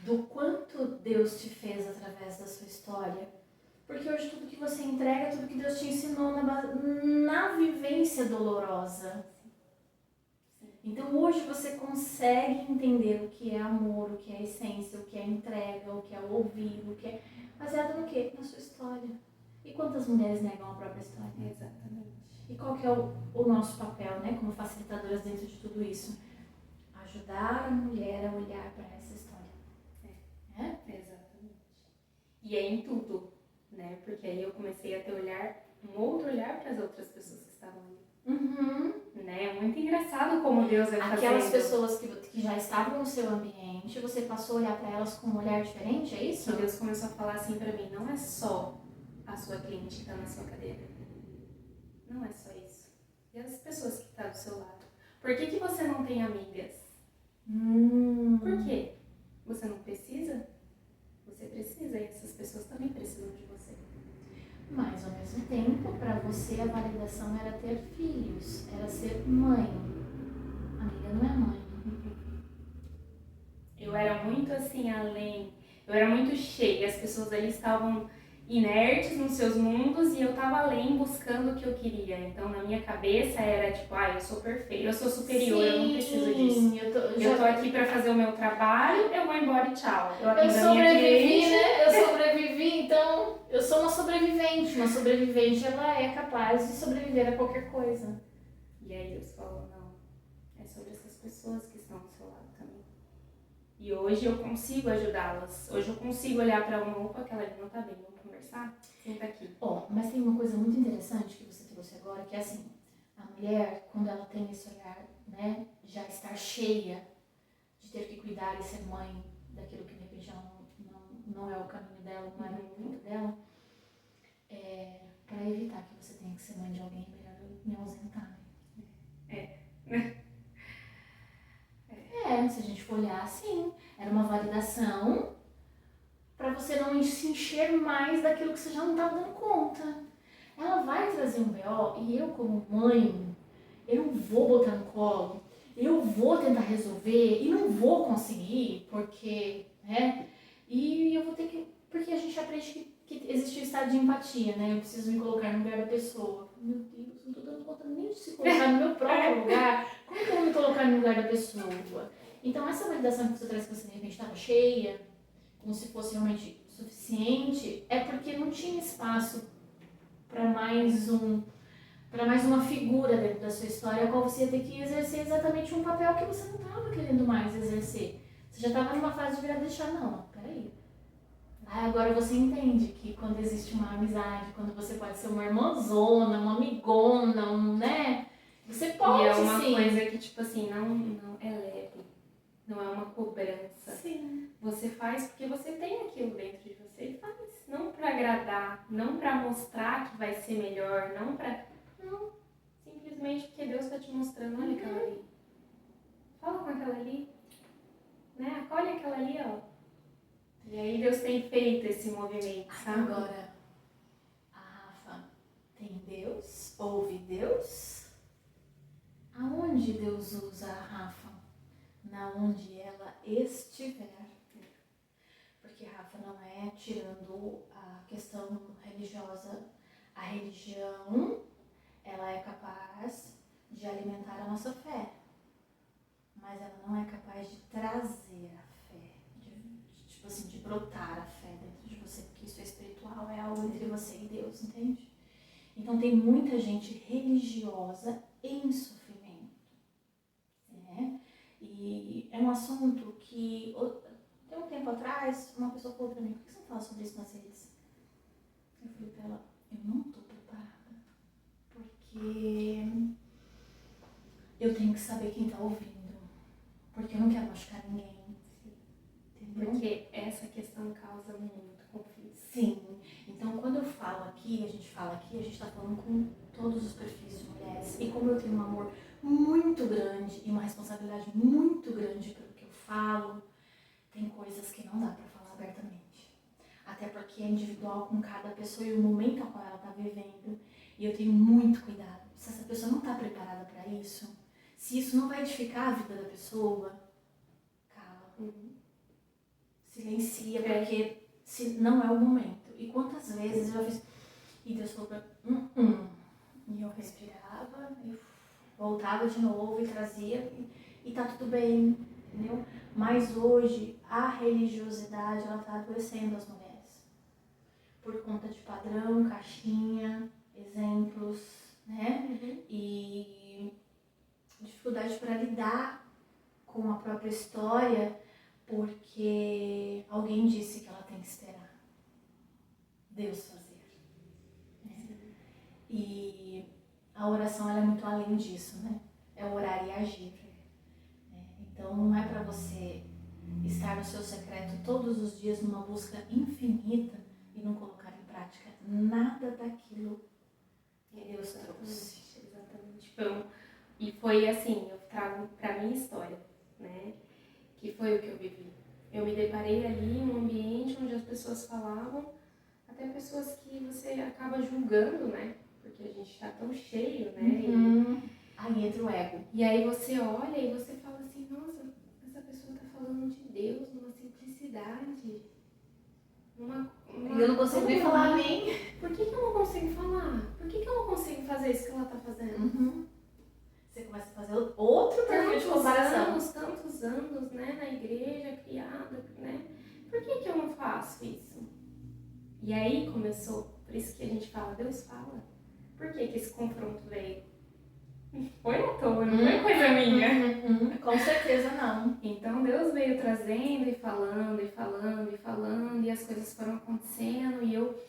do quanto Deus te fez através da sua história. Porque hoje tudo que você entrega, tudo que Deus te ensinou na vivência dolorosa. Então hoje você consegue entender o que é amor, o que é essência, o que é entrega, o que é ouvir, o que é baseado no quê? Na sua história. E quantas mulheres negam a própria história? Exatamente. E qual que é o nosso papel, né, como facilitadoras dentro de tudo isso? Ajudar a mulher a olhar para essa história. Exatamente. E é em tudo. Né? Porque aí eu comecei a ter um outro olhar para as outras pessoas que estavam ali. Né? É muito engraçado como Deus vai fazendo. Aquelas pessoas que já estavam no seu ambiente, você passou a olhar para elas com um olhar diferente, é isso? E Deus começou a falar assim para mim, não é só a sua cliente que está na sua cadeira. Não é só isso. E as pessoas que estão do seu lado. Por que você não tem amigas? Por quê? Você não precisa? você precisa, e essas pessoas também precisam de você. Mas, ao mesmo tempo, para você a validação era ter filhos, era ser mãe. Amiga, não é mãe. Eu era muito assim, eu era muito cheia, as pessoas ali estavam inertes nos seus mundos e eu tava além buscando o que eu queria. Então na minha cabeça era tipo, eu sou perfeita, eu sou superior, eu não preciso disso. Eu tô aqui pra fazer o meu trabalho, eu vou embora e tchau. Eu sobrevivi, né? Eu sobrevivi, então eu sou uma sobrevivente. Uma sobrevivente, ela é capaz de sobreviver a qualquer coisa. E aí Deus falou, não, é sobre essas pessoas que estão do seu lado também. E hoje eu consigo ajudá-las. Hoje eu consigo olhar pra uma, opa, aquela ali não tá bem, vamos conversar? Senta aqui. Mas tem uma coisa muito interessante que você trouxe agora, que é assim, a mulher, quando ela tem esse olhar, né, já estar cheia de ter que cuidar e ser mãe daquilo que de repente já não é o caminho dela, não é o momento dela, para evitar que você tenha que ser mãe de alguém, é melhor eu me ausentar. Se a gente for olhar assim, era uma validação para você não se encher mais daquilo que você já não estava dando conta. Ela vai trazer um BO e eu, como mãe, eu vou botar no colo, eu vou tentar resolver e não vou conseguir, porque, né? E eu vou ter que. Porque a gente aprende que existe o estado de empatia, né? Eu preciso me colocar no lugar da pessoa. Meu Deus, não tô dando conta nem de se colocar no meu próprio lugar. Como que eu vou me colocar no lugar da pessoa? Então, essa validação que você traz que você de repente estava cheia, como se fosse realmente suficiente, é porque não tinha espaço para mais uma figura dentro da sua história, a qual você ia ter que exercer exatamente um papel que você não estava querendo mais exercer. Você já estava numa fase de virar deixar, não, peraí. Agora você entende que quando existe uma amizade, quando você pode ser uma irmãzona, uma amigona, né? Você pode, e é uma sim. coisa que, tipo assim, não é leve, não é uma cobrança. Sim. Você faz porque você tem aquilo dentro de você e faz. Não pra agradar, não pra mostrar que vai ser melhor, não, simplesmente porque Deus tá te mostrando, olha aquela ali. Fala com aquela ali, né? Acolhe aquela ali, ó. E aí Deus tem feito esse movimento, sabe? Agora, a Rafa tem Deus, ouve Deus. Aonde Deus usa a Rafa? Na onde ela estiver. Porque Rafa não é tirando a questão religiosa. A religião, ela é capaz de alimentar a nossa fé. Mas ela não é capaz de trazer a fé. Tipo assim, de brotar a fé dentro de você. Porque isso é espiritual, é algo entre você e Deus, entende? Então tem muita gente religiosa em sofrimento. Né? E é um assunto que, tem um tempo atrás, uma pessoa falou pra mim, por que você não fala sobre isso nas redes? Eu falei pra ela, eu não tô preparada, porque eu tenho que saber quem tá ouvindo, porque eu não quero machucar ninguém. Entendeu? Porque essa questão causa muito conflito. Sim, então quando eu falo aqui, a gente fala aqui, a gente tá falando com todos os perfis de mulheres. E como eu tenho um amor muito grande e uma responsabilidade muito grande pelo que eu falo, tem coisas que não dá pra falar abertamente. Até porque é individual com cada pessoa e o momento ao qual ela tá vivendo. E eu tenho muito cuidado. Se essa pessoa não tá preparada pra isso, se isso não vai edificar a vida da pessoa, cala. Silencia, porque se não é o momento. E quantas vezes eu já fiz... E Deus falou pra E eu respirava, e voltava de novo e trazia, e tá tudo bem, entendeu? Mas hoje, a religiosidade, ela tá adoecendo as mulheres. Por conta de padrão, caixinha, exemplos, né? E dificuldade para lidar com a própria história, porque alguém disse que ela tem que esperar Deus fazer. E a oração, ela é muito além disso, né? É orar e agir. Então não é para você estar no seu secreto todos os dias numa busca infinita e não colocar em prática nada daquilo que Deus trouxe. Exatamente. E foi assim, eu trago pra minha história, né? Que foi o que eu vivi. eu me deparei ali em um ambiente onde as pessoas falavam, até pessoas que você acaba julgando, né? Porque a gente tá tão cheio, né? Aí entra o ego. E aí você olha e você fala assim, nossa, essa pessoa tá falando de Deus numa simplicidade. E eu não consigo nem falar amém. Por que eu não consigo falar? Por que eu não consigo fazer isso que ela tá fazendo? Você começa a fazer outro perfil de comparação. Tantos anos, né, na igreja, criada, né? Por que eu não faço isso? E aí começou, por isso que a gente fala, Deus fala. Por que esse confronto veio? Foi à toa, não foi coisa minha. Com certeza não. Então Deus veio trazendo e falando, e falando, e falando, e as coisas foram acontecendo, e eu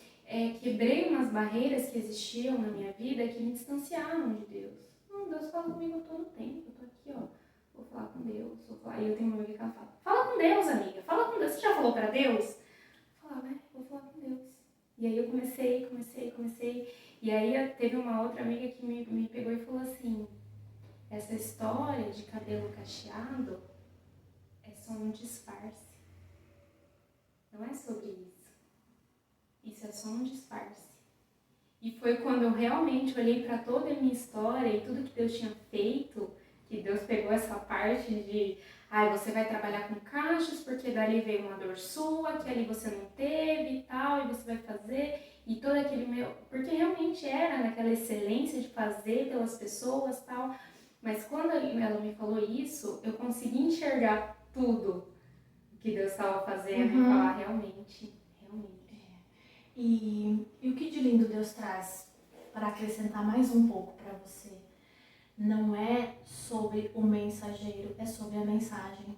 quebrei umas barreiras que existiam na minha vida que me distanciavam de Deus. Deus fala comigo todo o tempo, eu tô aqui, ó, vou falar com Deus, vou falar. E eu tenho uma amiga que ela fala com Deus, amiga, fala com Deus. Você já falou pra Deus? Eu falava, vou falar com Deus. E aí eu comecei. E aí teve uma outra amiga que me pegou e falou assim, essa história de cabelo cacheado é só um disfarce. Não é sobre isso. Isso é só um disfarce. E foi quando eu realmente olhei para toda a minha história e tudo que Deus tinha feito, que Deus pegou essa parte de você vai trabalhar com cachos porque dali veio uma dor sua, que ali você não teve e tal, e você vai fazer, e todo aquele meu... Porque realmente era naquela excelência de fazer pelas pessoas e tal, mas quando ela me falou isso, eu consegui enxergar tudo que Deus estava fazendo e falar, realmente. E o que de lindo Deus traz para acrescentar mais um pouco para você? Não é sobre o mensageiro, é sobre a mensagem.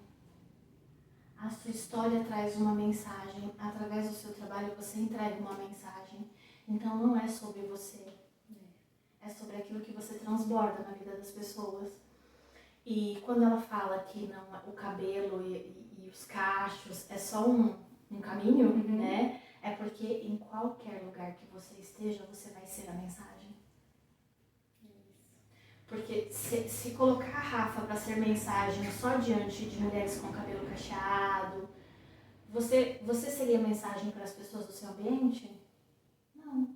A sua história traz uma mensagem, através do seu trabalho você entrega uma mensagem. Então não é sobre você, é sobre aquilo que você transborda na vida das pessoas. E quando ela fala que não, o cabelo e os cachos é só um caminho, né? É porque em qualquer lugar que você esteja, você vai ser a mensagem. Porque se colocar a Rafa para ser mensagem só diante de mulheres com cabelo cacheado, você seria mensagem para as pessoas do seu ambiente? Não.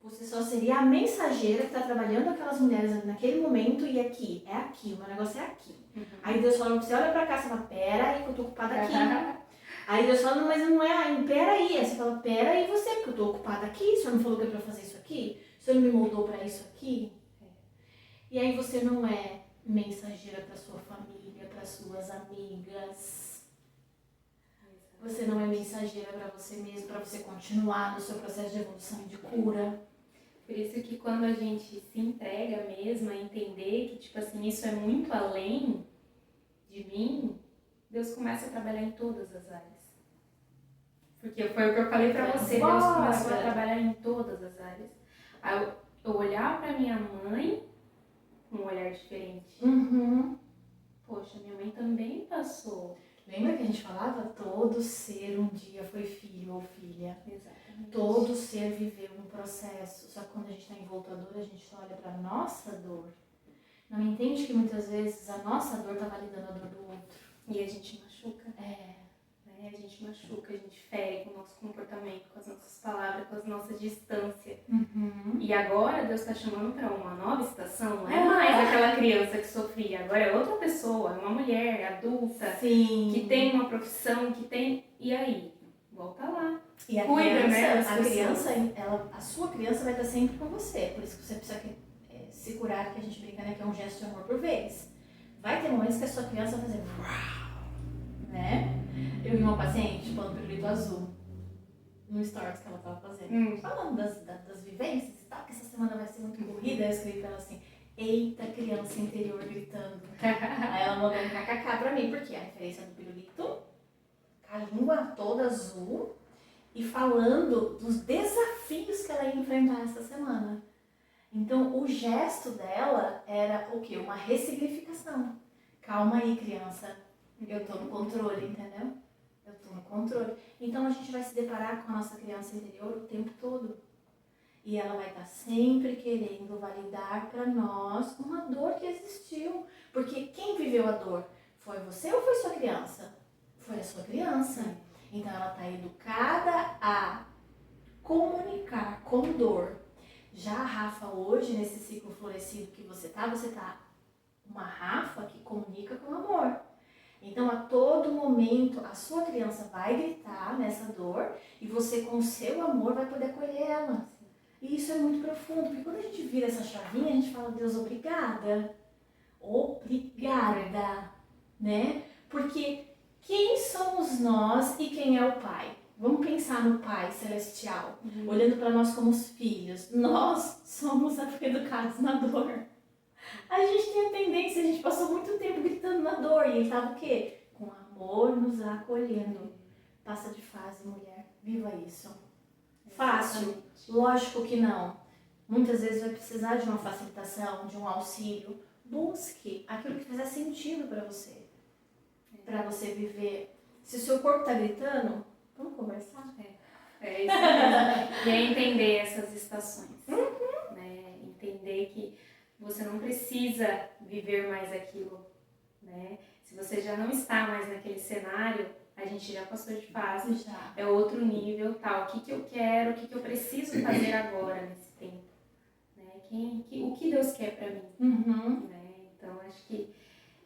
Você só seria a mensageira que está trabalhando aquelas mulheres naquele momento e aqui, o meu negócio é aqui. Aí Deus fala, você olha pra cá, você fala, pera aí que eu tô ocupada aqui. Aí Deus fala, mas não é aí, pera aí. Aí você fala, pera aí você, porque eu tô ocupada aqui, o senhor não falou que é pra fazer isso aqui? O senhor não me moldou pra isso aqui? E aí você não é mensageira pra sua família, para suas amigas. Você não é mensageira pra você mesmo, pra você continuar no seu processo de evolução e de cura. Por isso que quando a gente se entrega mesmo a entender que, tipo assim, isso é muito além de mim, Deus começa a trabalhar em todas as áreas. Porque foi o que eu falei pra você, Deus começou a trabalhar em todas as áreas. Aí eu olhar pra minha mãe com um olhar diferente. Poxa, minha mãe também passou. Lembra que a gente falava? Todo ser um dia foi filho ou filha. Exatamente. Todo ser viveu um processo. Só que quando a gente está envolto à dor, a gente olha para a nossa dor. Não entende que muitas vezes a nossa dor está validando a dor do outro. E a gente machuca. A gente machuca, a gente fere com o nosso comportamento, com as nossas palavras, com a nossa distância. E agora Deus está chamando para uma nova estação. Não é mais aquela criança que sofria. Agora é outra pessoa, é uma mulher adulta. Sim. Que tem uma profissão, que tem... E aí? Volta lá. E a cuida, criança, né? A sua criança vai estar sempre com você. Por isso que você precisa se curar, que a gente brinca, né? Que é um gesto de amor por vez. Vai ter momentos que a sua criança vai fazer... né? Eu vi uma paciente falando pirulito azul no stories que ela tava fazendo, falando das vivências e tal, que essa semana vai ser muito corrida. Eu escrevi pra ela assim, eita criança interior gritando. Aí ela mandou um kkk pra mim, porque a referência do pirulito, com a língua toda azul e falando dos desafios que ela ia enfrentar essa semana. Então o gesto dela era o quê? Uma ressignificação. Calma aí, criança. Eu tô no controle, entendeu? Eu tô no controle. Então a gente vai se deparar com a nossa criança interior o tempo todo. E ela vai estar sempre querendo validar para nós uma dor que existiu. Porque quem viveu a dor? Foi você ou foi sua criança? Foi a sua criança. Então ela está educada a comunicar com dor. Já a Rafa hoje, nesse ciclo florescido que você tá uma Rafa que comunica com amor. Então a todo momento a sua criança vai gritar nessa dor e você com o seu amor vai poder acolher ela. E isso é muito profundo, porque quando a gente vira essa chavinha, a gente fala, Deus, obrigada. Obrigada, né? Porque quem somos nós e quem é o Pai? Vamos pensar no Pai Celestial, olhando para nós como os filhos. Nós somos educados na dor. A gente tem a tendência, a gente passou muito tempo gritando na dor e ele estava o quê? Com amor nos acolhendo. Passa de fase, mulher. Viva isso. Fácil? Lógico que não. Muitas vezes vai precisar de uma facilitação, de um auxílio. Busque aquilo que fizer sentido para você. Para você viver. Se o seu corpo está gritando, vamos conversar? É isso mesmo. E é entender essas estações. Né? Entender que você não precisa viver mais aquilo. Né? Se você já não está mais naquele cenário, a gente já passou de fase, Já. É outro nível, tal. O que eu quero, o que eu preciso fazer agora nesse tempo? Né? O que Deus quer para mim? Né? Então, acho que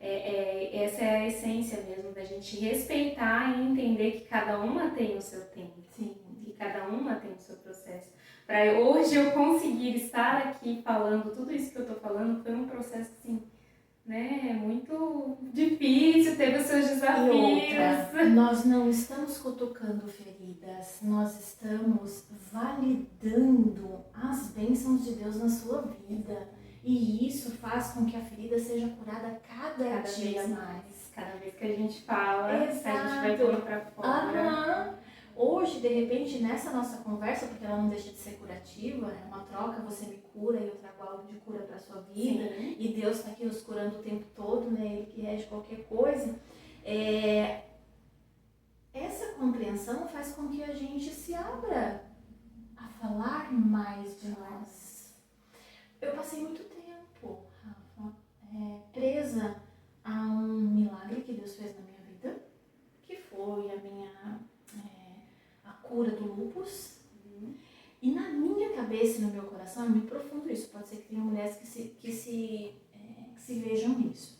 essa é a essência mesmo, da gente respeitar e entender que cada uma tem o seu tempo. Sim. Que cada uma tem o seu processo. Para hoje eu conseguir estar aqui falando tudo isso que eu tô falando, foi um processo assim, né, muito difícil, teve os seus desafios. E outra, nós não estamos cutucando feridas, nós estamos validando as bênçãos de Deus na sua vida. E isso faz com que a ferida seja curada cada dia mais. Cada vez que a gente fala, Exato. a gente vai pondo pra fora. Hoje, de repente, nessa nossa conversa, porque ela não deixa de ser curativa, é uma troca, você me cura e eu trago algo de cura para sua vida. Sim. E Deus está aqui nos curando o tempo todo, né? Ele que rege qualquer coisa. Essa compreensão faz com que a gente se abra a falar mais de nós. Eu passei muito tempo, Rafa, presa a um milagre que Deus fez na minha vida, que foi a cura do lúpus. E na minha cabeça e no meu coração é muito profundo isso. Pode ser que tenha mulheres que se vejam nisso.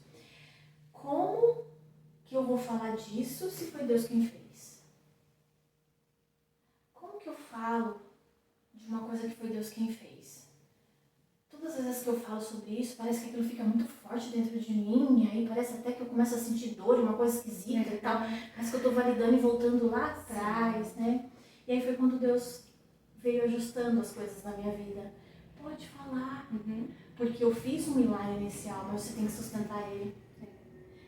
Como que eu vou falar disso se foi Deus quem fez? Como que eu falo de uma coisa que foi Deus quem fez? Todas as vezes que eu falo sobre isso, parece que aquilo fica muito forte dentro de mim, e aí parece até que eu começo a sentir dor, uma coisa esquisita e tal. Parece que eu estou validando e voltando lá atrás, né? E aí foi quando Deus veio ajustando as coisas na minha vida. Pode falar, porque eu fiz um milagre inicial, mas você tem que sustentar ele.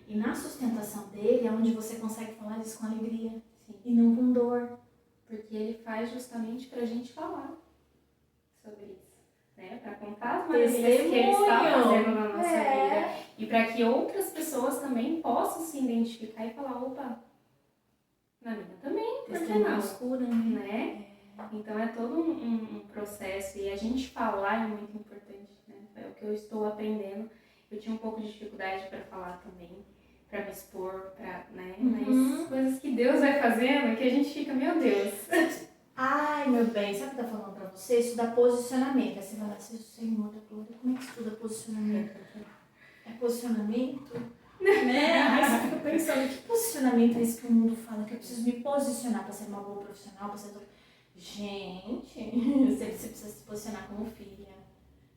E na sustentação dele é onde você consegue falar isso com alegria. Sim. E não com dor. Porque ele faz justamente pra gente falar sobre isso. Né? Para contar as maravilhas que ele está fazendo na nossa vida. E para que outras pessoas também possam se identificar e falar, opa, na minha também, por que não? Escura, Né? Então é todo um processo e a gente falar é muito importante, né? É o que eu estou aprendendo. Eu tinha um pouco de dificuldade para falar também, para me expor, né? Mas coisas que Deus vai fazendo que a gente fica, meu Deus. Ai, meu bem, sabe o que tá falando pra você? Estudar posicionamento. Aí você vai lá, Senhor da glória, como é que estuda posicionamento? É posicionamento? Né? Aí você fica pensando, que posicionamento é esse que o mundo fala? Que eu preciso me posicionar pra ser uma boa profissional, pra ser... Gente, você precisa se posicionar como filha.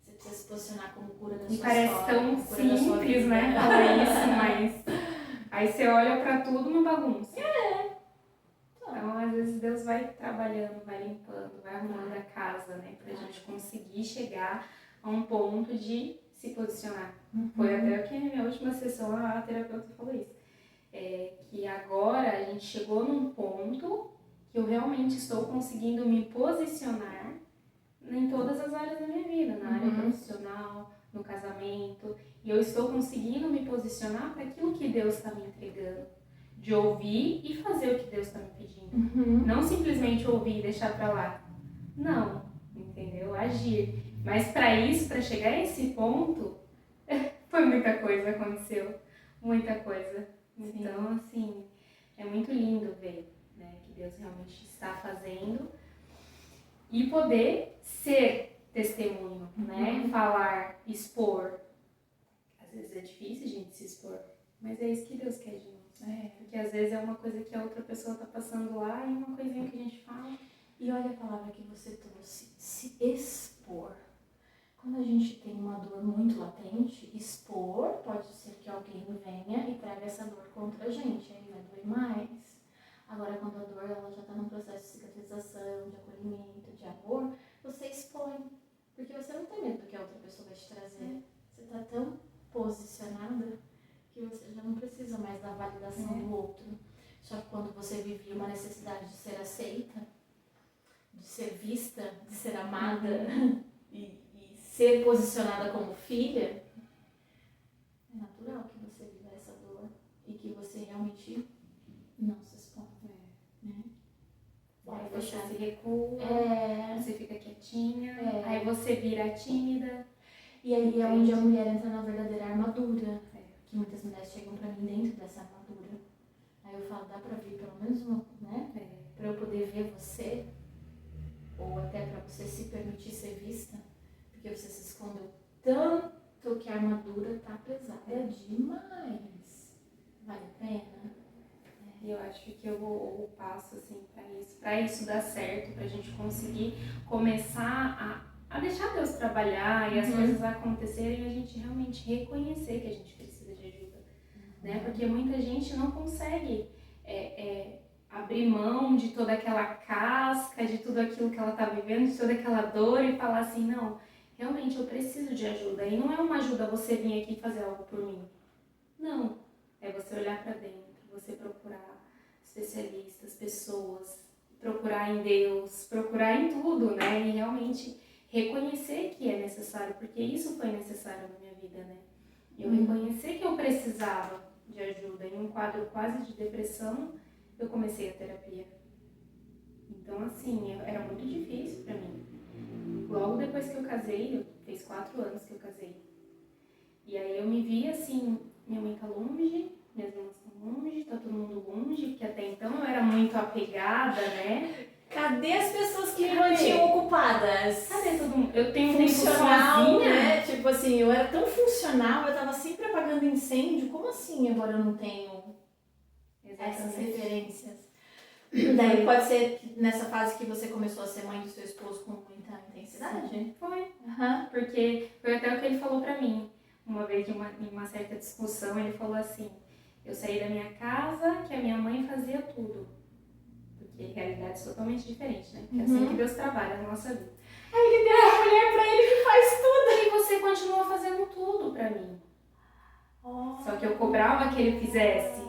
Você precisa se posicionar como cura da sua história. Parece tão simples, né? Falar isso, mas aí você olha pra tudo uma bagunça. Então, às vezes, Deus vai trabalhando, vai limpando, vai arrumando a casa, né? Pra gente conseguir chegar a um ponto de se posicionar. Foi até o que na minha última sessão a terapeuta falou isso. Que agora a gente chegou num ponto que eu realmente estou conseguindo me posicionar em todas as áreas da minha vida. Na área profissional, no casamento. E eu estou conseguindo me posicionar para aquilo que Deus está me entregando. De ouvir e fazer o que Deus está me pedindo. Não simplesmente ouvir e deixar para lá. Não, entendeu? Agir. Mas para isso, para chegar a esse ponto, foi muita coisa que aconteceu. Muita coisa. Então, assim, é muito lindo ver, né, que Deus realmente está fazendo e poder ser testemunho, né, falar, expor. Às vezes é difícil a gente se expor, mas é isso que Deus quer de nós. Porque às vezes é uma coisa que a outra pessoa está passando lá e uma coisinha que a gente fala. E olha a palavra que você trouxe, se expor. Quando a gente tem uma dor muito latente, expor, pode ser que alguém venha e traga essa dor contra a gente, aí vai doer mais. Agora, quando a dor ela já está num processo de cicatrização, de acolhimento, de amor, você expõe. Porque você não tem medo do que a outra pessoa vai te trazer. Você está tão posicionada que você já não precisa mais da validação do outro. Só que quando você vivia uma necessidade de ser aceita, de ser vista, de ser amada e ser posicionada como filha, é natural que você viva essa dor e que você realmente não se exponha. Né? Aí você se recua, você fica quietinha, aí você vira tímida. E aí é onde a mulher entra na verdadeira armadura. Que muitas mulheres chegam pra mim dentro dessa armadura. Aí eu falo, dá pra vir pelo menos uma, né? Pra eu poder ver você, ou até pra você se permitir ser vista, porque você se escondeu tanto que a armadura tá pesada demais. Vale a pena? E eu acho que o passo assim para isso dar certo, pra gente conseguir começar a deixar Deus trabalhar e as coisas acontecerem, a gente realmente reconhecer que a gente precisa de ajuda, né? Porque muita gente não consegue abrir mão de toda aquela casca, de tudo aquilo que ela está vivendo, de toda aquela dor e falar assim, não, realmente eu preciso de ajuda. E não é uma ajuda você vir aqui fazer algo por mim. Não, é você olhar para dentro, você procurar especialistas, pessoas, procurar em Deus, procurar em tudo, né? E realmente reconhecer que é necessário, porque isso foi necessário na minha vida, né? Eu reconhecer que eu precisava de ajuda. Em um quadro quase de depressão, eu comecei a terapia. Então, assim, era muito difícil pra mim. Logo depois que eu casei, fez 4 anos que eu casei. E aí eu me vi assim, minha mãe tá longe, minhas irmãs estão longe, tá todo mundo longe, porque até então eu era muito apegada, né? Cadê as pessoas que me mantinham ocupadas? Cadê todo mundo? Eu tenho funcional, tempo sozinha, né? Tipo assim, eu era tão funcional, eu tava sempre apagando incêndio. Como assim agora eu não tenho essas referências? Daí pode ser que nessa fase que você começou a ser mãe do seu esposo com muita intensidade? Foi. Porque foi até o que ele falou pra mim. Uma vez, em uma certa discussão, ele falou assim, eu saí da minha casa, que a minha mãe fazia tudo. Porque realidades totalmente diferentes, né? Porque é assim que Deus trabalha na nossa vida. Aí ele deu a mulher pra ele que faz tudo. E você continua fazendo tudo pra mim. Só que eu cobrava que ele fizesse.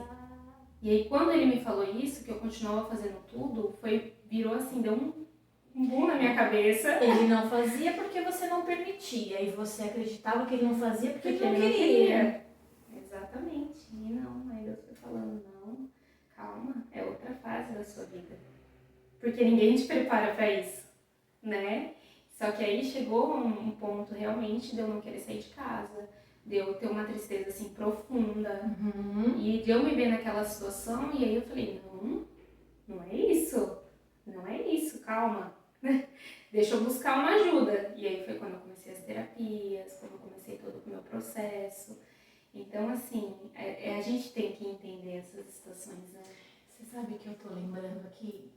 E aí quando ele me falou isso, que eu continuava fazendo tudo, virou assim, deu um boom na minha cabeça. Ele não fazia porque você não permitia. E você acreditava que ele não fazia porque ele não queria. Exatamente. E não, aí Deus foi falando, não, calma, é outra fase da sua vida. Porque ninguém te prepara pra isso, né? Só que aí chegou um ponto realmente de eu não querer sair de casa, de eu ter uma tristeza assim profunda. E de eu me ver naquela situação, e aí eu falei, não é isso, calma. Deixa eu buscar uma ajuda. E aí foi quando eu comecei as terapias, quando eu comecei todo o meu processo. Então, assim, a gente tem que entender essas situações, né? Você sabe que eu tô lembrando aqui,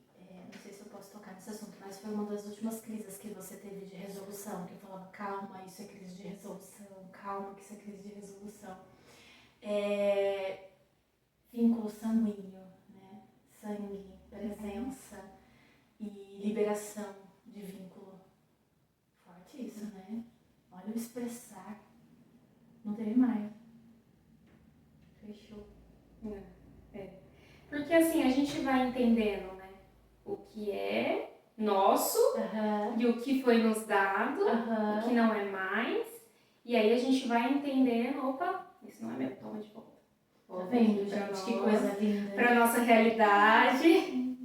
não sei se eu posso tocar nesse assunto, mas foi uma das últimas crises que você teve de resolução, que eu falava, calma, isso é crise de resolução, calma, que isso é crise de resolução. Vínculo sanguíneo, né? Sangue, presença e liberação de vínculo. Forte isso, né? Olha o expressar. Não teve mais. Fechou. Porque assim, a gente vai entendendo, né? O que é nosso e o que foi nos dado, o que não é mais. E aí a gente vai entendendo, opa, isso não é meu, toma de volta. Tá vendo, gente? Que coisa linda. Pra nossa realidade.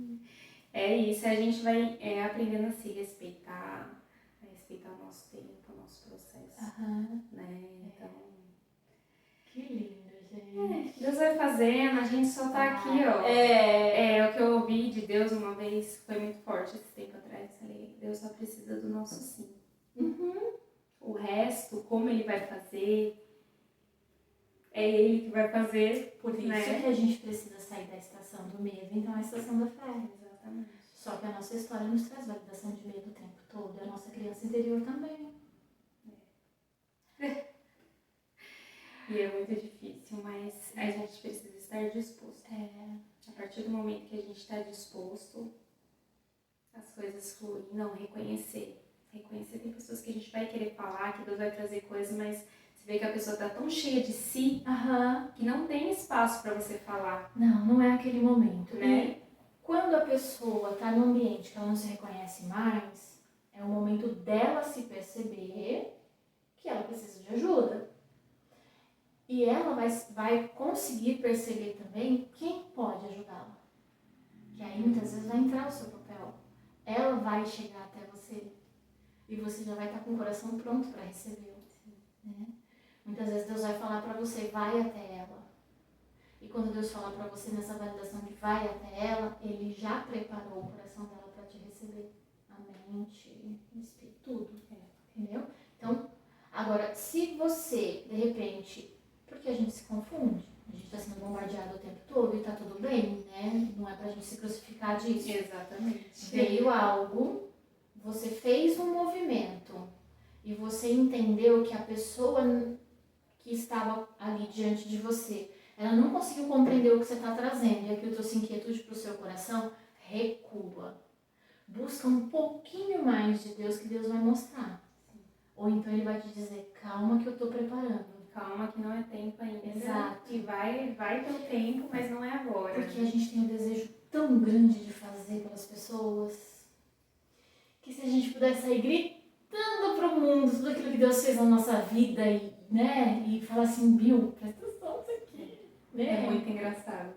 É isso, a gente vai aprendendo a se respeitar, a respeitar o nosso tempo, o nosso processo. Né? Então... Que lindo, gente. Deus vai fazendo, a gente só tá aqui, ó. O que eu ouvi de Deus uma vez, foi muito forte esse tempo atrás. Falei, Deus só precisa do nosso sim. O resto, como Ele vai fazer, é Ele que vai fazer. Por isso né? que a gente precisa sair da estação do medo, então a estação da fé. Exatamente. Só que a nossa história nos traz validação de medo o tempo todo, e a nossa criança interior também. E é muito difícil, mas a gente precisa estar disposto. A partir do momento que a gente está disposto, as coisas fluem. Não, reconhecer. Reconhecer, tem pessoas que a gente vai querer falar, que Deus vai trazer coisas, mas você vê que a pessoa está tão cheia de si que não tem espaço para você falar. Não é aquele momento, né? E quando a pessoa está num ambiente que ela não se reconhece mais, é o momento dela se perceber que ela precisa de ajuda. E ela vai conseguir perceber também quem pode ajudá-la. Que aí muitas vezes vai entrar o seu papel. Ela vai chegar até você e você já vai estar com o coração pronto para recebê-lo. Né? Muitas vezes Deus vai falar para você, vai até ela. E quando Deus falar para você nessa validação de vai até ela, Ele já preparou o coração dela para te receber. A mente, o espírito, tudo. Entendeu? Então, agora, se você, de repente, porque a gente se confunde, a gente está sendo bombardeado o tempo todo e está tudo bem, né? Não é pra gente se crucificar disso. Exatamente. Veio algo, você fez um movimento e você entendeu que a pessoa que estava ali diante de você, ela não conseguiu compreender o que você está trazendo e aquilo trouxe inquietude para o seu coração, recua. Busca um pouquinho mais de Deus que Deus vai mostrar. Ou então Ele vai te dizer, calma que eu estou preparando. Calma que não é tempo ainda. Exato. E vai ter o tempo, mas não é agora. Porque a gente tem um desejo tão grande de fazer pelas pessoas, que se a gente pudesse sair gritando pro mundo tudo aquilo que Deus fez na nossa vida e falar assim, Bill, presta atenção nisso aqui. Né? É muito engraçado.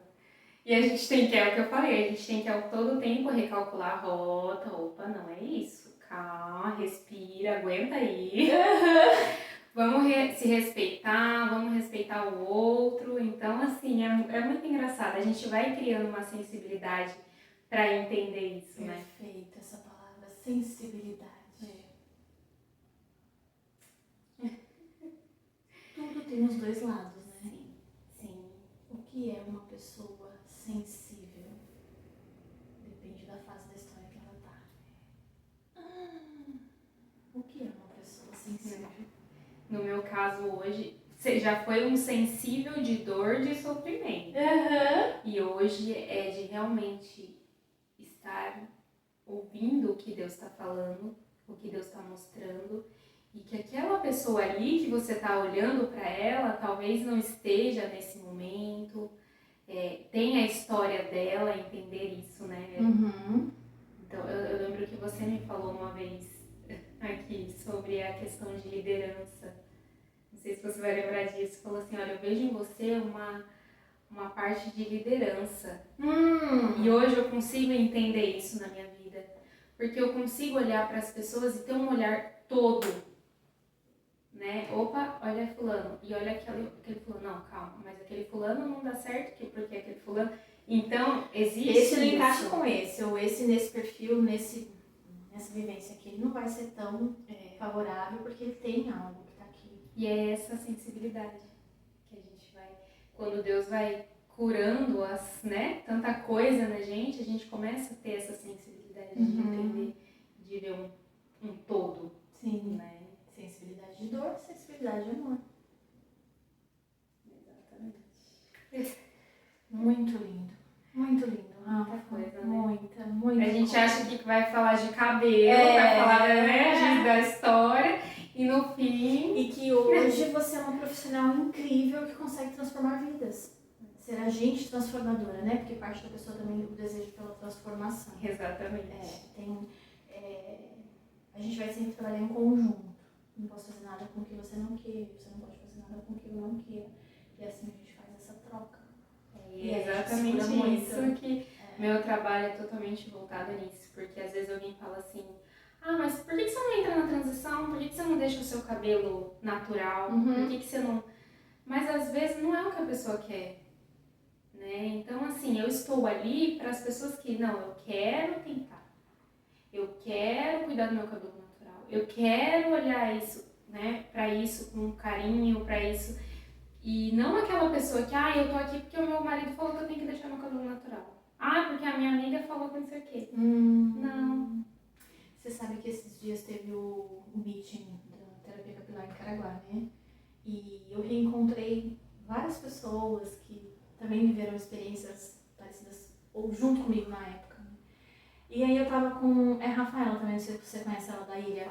E a gente tem que, é o que eu falei, a gente tem que a todo tempo recalcular a rota. Opa, não é isso. Calma, respira, aguenta aí. Vamos se respeitar, vamos respeitar o outro. Então, assim, é muito engraçado. A gente vai criando uma sensibilidade para entender isso, né? Perfeita essa palavra, sensibilidade. Tudo tem os dois lados, né? Sim. O que é uma pessoa sensível? Depende da fase da história que ela tá. O que é uma pessoa sensível? No meu caso hoje, você já foi um sensível de dor, de sofrimento. E hoje é de realmente estar ouvindo o que Deus está falando, o que Deus está mostrando, e que aquela pessoa ali que você está olhando para ela, talvez não esteja nesse momento, tem a história dela, entender isso, né? Então, eu lembro que você me falou uma vez aqui sobre a questão de liderança. Não sei se você vai lembrar disso. Falou assim, olha, eu vejo em você uma parte de liderança. E hoje eu consigo entender isso na minha vida. Porque eu consigo olhar para as pessoas e ter um olhar todo. Né? Opa, olha fulano. E olha aquele fulano. Não, calma. Mas aquele fulano não dá certo porque aquele fulano... Então, existe esse não isso. encaixa com esse. Ou esse nesse perfil, nessa vivência aqui. Ele não vai ser tão favorável porque ele tem algo que está aqui. E é essa sensibilidade que a gente vai... Quando Deus vai curando tanta coisa na gente, a gente começa a ter essa sensibilidade de entender, de ver um todo. Sim. Né? Sensibilidade de dor, sensibilidade de amor. Exatamente. Muito lindo. Muito lindo. Muita coisa, né? Muita. A gente acha que vai falar de cabelo, vai falar da história, e no fim... E que hoje você é uma profissional incrível que consegue transformar vidas. Ser agente transformadora, né? Porque parte da pessoa também o desejo pela transformação. Exatamente. A gente vai sempre trabalhar em conjunto. Não posso fazer nada com o que você não queira, você não pode fazer nada com o que eu não queira. E assim a gente faz essa troca. E é exatamente isso que meu trabalho é totalmente voltado nisso. Porque às vezes alguém fala assim, mas por que você não entra na transição? Por que você não deixa o seu cabelo natural? Por que você não... mas às vezes não é o que a pessoa quer, né? Então, assim, eu estou ali para as pessoas que, não, eu quero tentar, eu quero cuidar do meu cabelo natural, eu quero olhar isso, né, para isso com carinho, para isso, e não aquela pessoa que, eu tô aqui porque o meu marido falou que eu tenho que deixar meu cabelo natural. Porque a minha amiga falou que não sei o quê. Não. Você sabe que esses dias teve o meeting da terapia capilar em Caraguá, né? E eu reencontrei várias pessoas que também viveram experiências parecidas, ou junto comigo na época. Né? E aí eu tava com a Rafaela também, não sei se você conhece ela da ilha,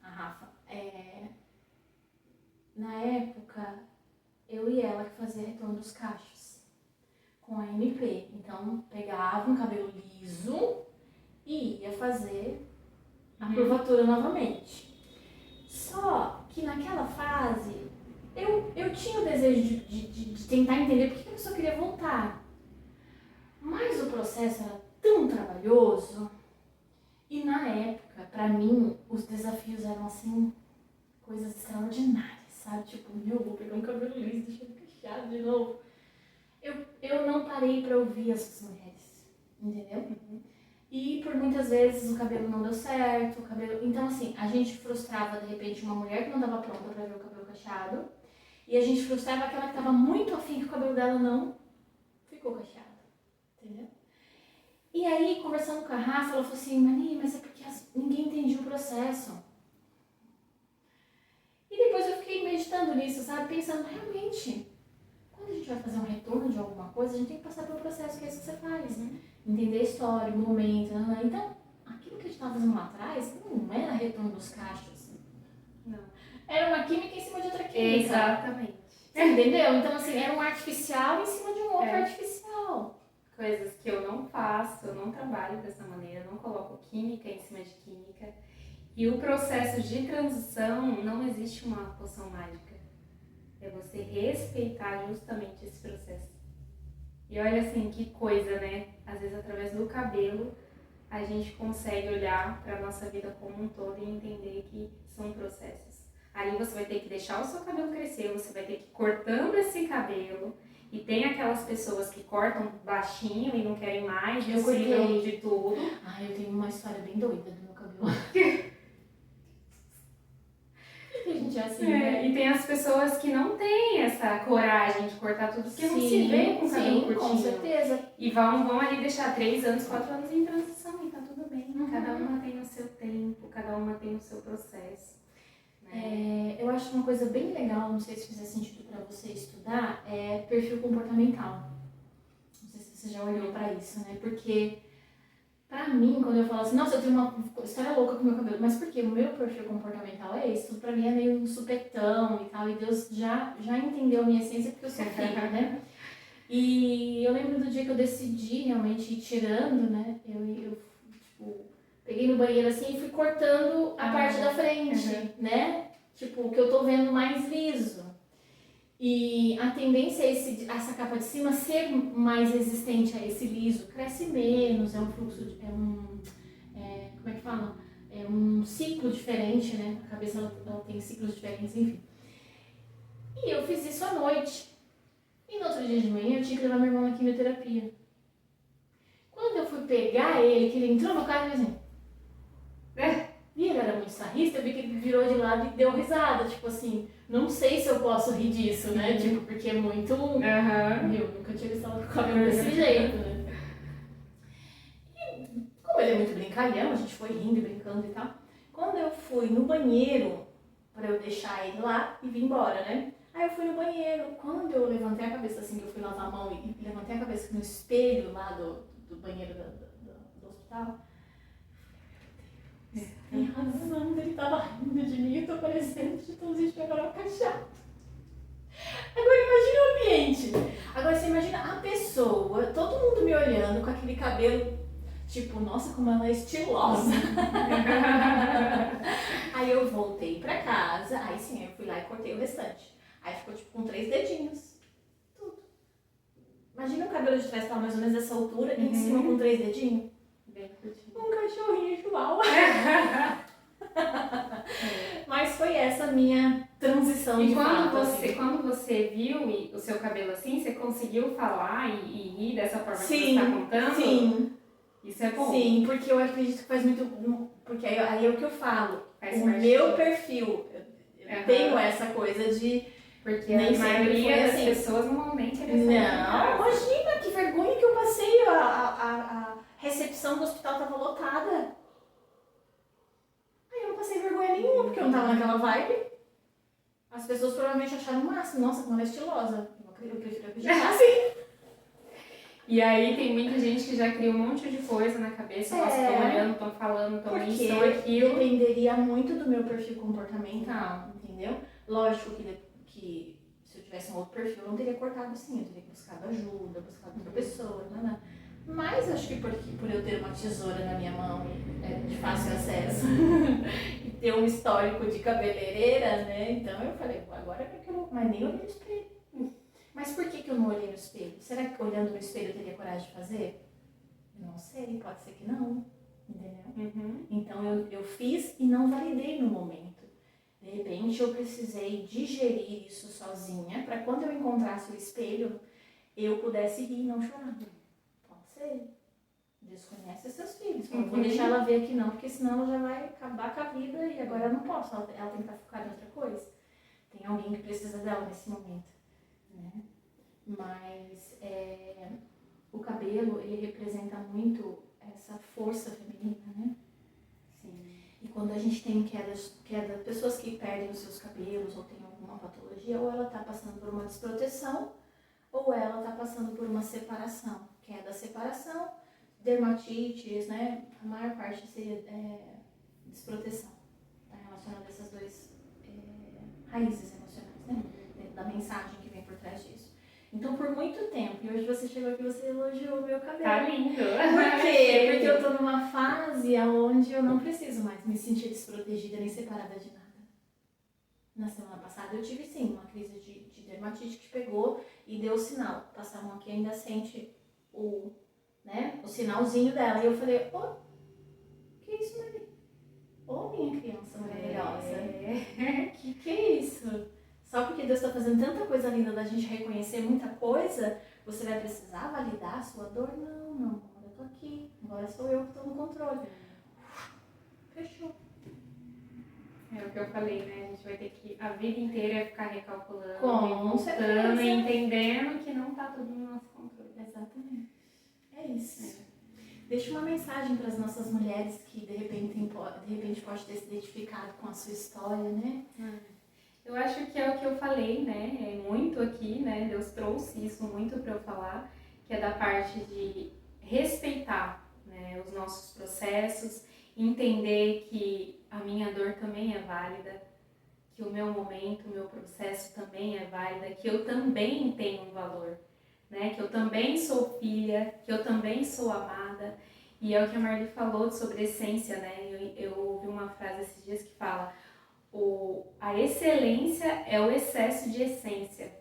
a Rafa. Na época, eu e ela que fazia retorno dos cachos com a MP. Então, pegava um cabelo liso e ia fazer a curvatura novamente. Só que naquela fase, eu tinha o desejo de tentar entender por que a pessoa queria voltar. Mas o processo era tão trabalhoso e na época, pra mim, os desafios eram assim, coisas extraordinárias, sabe? Tipo, vou pegar um cabelo liso, deixa ele cacheado de novo. Eu não parei pra ouvir essas mulheres, entendeu? E por muitas vezes o cabelo não deu certo, Então assim, a gente frustrava de repente uma mulher que não estava pronta pra ver o cabelo cacheado. E a gente frustrava aquela que estava muito afim que o cabelo dela não ficou cacheado, entendeu? E aí, conversando com a Rafa, ela falou assim, Mani, mas é porque ninguém entendia o processo. E depois eu fiquei meditando nisso, sabe? Pensando, realmente, quando a gente vai fazer um retorno de alguma coisa, a gente tem que passar pelo processo, que é isso que você faz, né? Entender a história, o momento, né? Então, aquilo que a gente estava fazendo lá atrás não era retorno dos cachos. Não. Era uma química em cima de outra química. Exatamente. Você entendeu? Então, assim, era um artificial em cima de um outro artificial. Coisas que eu não faço, eu não trabalho dessa maneira, eu não coloco química em cima de química. E o processo de transição, não existe uma poção mágica. É você respeitar justamente esse processo. E olha assim, que coisa, né? Às vezes através do cabelo, a gente consegue olhar para a nossa vida como um todo e entender que são processos. Ali você vai ter que deixar o seu cabelo crescer, você vai ter que ir cortando esse cabelo. E tem aquelas pessoas que cortam baixinho e não querem mais, desfilam de tudo. Eu tenho uma história bem doida do meu cabelo. A gente é assim, né? E tem as pessoas que não têm essa coragem de cortar tudo, porque não se vê com o cabelo curtinho. Com certeza. E vão ali deixar 3 anos, 4 anos em transição e tá tudo bem. Cada uma tem o seu tempo, cada uma tem o seu processo. Eu acho uma coisa bem legal, não sei se fizer sentido para você estudar, é perfil comportamental. Não sei se você já olhou para isso, né? Porque, pra mim, quando eu falo assim, nossa, eu tenho uma história louca com o meu cabelo, mas por quê? O meu perfil comportamental é isso, pra mim é meio um supetão e tal, e Deus já entendeu a minha essência porque eu sou filha, né? E eu lembro do dia que eu decidi realmente ir tirando, né? Eu tipo, peguei no banheiro assim e fui cortando a parte da frente, né? Tipo, o que eu tô vendo mais liso. E a tendência é essa capa de cima ser mais resistente a esse liso. Cresce menos, é um fluxo, como é que fala? É um ciclo diferente, né? A cabeça ela tem ciclos diferentes, enfim. E eu fiz isso à noite. E no outro dia de manhã eu tinha que levar meu irmão na quimioterapia. Quando eu fui pegar ele, que ele entrou no carro, eu assim... E ele era muito sarrista, eu vi que ele virou de lado e deu risada. Tipo assim, não sei se eu posso rir disso, né? Tipo, porque é muito... Eu nunca tinha visto ela com o cabelo desse jeito, né? E como ele é muito brincalhão, a gente foi rindo e brincando e tal. Quando eu fui no banheiro, pra eu deixar ele lá e vir embora, né? Aí eu fui no banheiro. Quando eu levantei a cabeça assim, que eu fui lavar a mão e levantei a cabeça no espelho lá do banheiro do hospital, tem razão, ele tava rindo de mim, eu tô parecendo de Chitãozinho de Chororó cacheado. Agora imagina o ambiente. Agora você imagina a pessoa, todo mundo me olhando com aquele cabelo, tipo, nossa, como ela é estilosa. Aí eu voltei pra casa, aí sim, eu fui lá e cortei o restante. Aí ficou tipo com 3 dedinhos. Tudo. Imagina o cabelo de trás, tá mais ou menos dessa altura, e em cima com 3 dedinhos. Um cachorrinho chihuahua. Mas foi essa minha transição transição E de quando fato, você, assim. quando você viu o seu cabelo assim, você conseguiu falar e rir dessa forma que você Sim, está contando? sim, Isso é bom. sim, porque eu acredito que faz muito... Porque aí é o que eu falo. Faz O parte meu de- perfil, eu Aham. tenho essa coisa de... Porque Nem a sempre maioria foi das assim. pessoas não nem queria sair de Não, casa. imagina que vergonha que eu passei. A recepção do hospital tava lotada. Aí eu não passei vergonha nenhuma, porque eu não tava naquela vibe. As pessoas provavelmente acharam o máximo. Nossa, como ela é estilosa. Eu prefiro acreditar assim. E aí tem muita gente que já cria um monte de coisa na cabeça, nossa, estão olhando, estão falando, estão isso, Porque estão aquilo. dependeria muito do meu perfil comportamental, entendeu? Lógico que se eu tivesse um outro perfil, eu não teria cortado assim, eu teria buscado ajuda, buscado outra pessoa, né? Mas acho que por eu ter uma tesoura na minha mão de fácil acesso e ter um histórico de cabeleireira, né? Então eu falei, agora é porque eu não, mas nem olhei no espelho. Mas por que eu não olhei no espelho? Será que olhando no espelho eu teria coragem de fazer? Eu não sei, pode ser que não, entendeu? Uhum. Então eu fiz e não validei no momento. De repente eu precisei digerir isso sozinha para quando eu encontrasse o espelho eu pudesse rir e não chorar. Pode ser. Deus conhece seus filhos. Eu não vou deixar ela ver aqui não, porque senão ela já vai acabar com a vida e agora eu não posso. Ela tem que estar focada em outra coisa. Tem alguém que precisa dela nesse momento. Né? Mas o cabelo, ele representa muito essa força feminina, né? Sim. E quando a gente tem pessoas que perdem os seus cabelos ou tem alguma patologia, ou ela está passando por uma desproteção, ou ela está passando por uma separação. Separação, dermatites, né? A maior parte seria desproteção. Está relacionada a essas duas raízes emocionais, né? Dentro da mensagem que vem por trás disso. Então, por muito tempo, e hoje você chegou aqui e você elogiou o meu cabelo. Tá lindo. Por quê? Porque eu tô numa fase onde eu não preciso mais me sentir desprotegida nem separada de nada. Na semana passada eu tive sim uma crise de dermatite que pegou e deu o sinal. Passar a mão aqui ainda sente o sinalzinho dela. E eu falei, que é isso, Maria? Minha criança maravilhosa. Que é isso? Só porque Deus está fazendo tanta coisa linda da gente reconhecer muita coisa, você vai precisar validar a sua dor? Não, agora eu tô aqui, agora sou eu que estou no controle. Fechou. É o que eu falei, né? A gente vai ter que a vida inteira ficar recalculando, Com voltando e entendendo que não tá tudo no nosso controle. Exatamente. É isso. Deixa uma mensagem para as nossas mulheres que de repente pode ter se identificado com a sua história, né? Eu acho que é o que eu falei, né? É muito aqui, né? Deus trouxe isso muito para eu falar, que é da parte de respeitar, né, os nossos processos, entender que a minha dor também é válida, que o meu momento, o meu processo também é válida, que eu também tenho um valor, né? Que eu também sou filha, que eu também sou amada. E é o que a Marli falou sobre essência, né? Eu ouvi uma frase esses dias que fala: a excelência é o excesso de essência.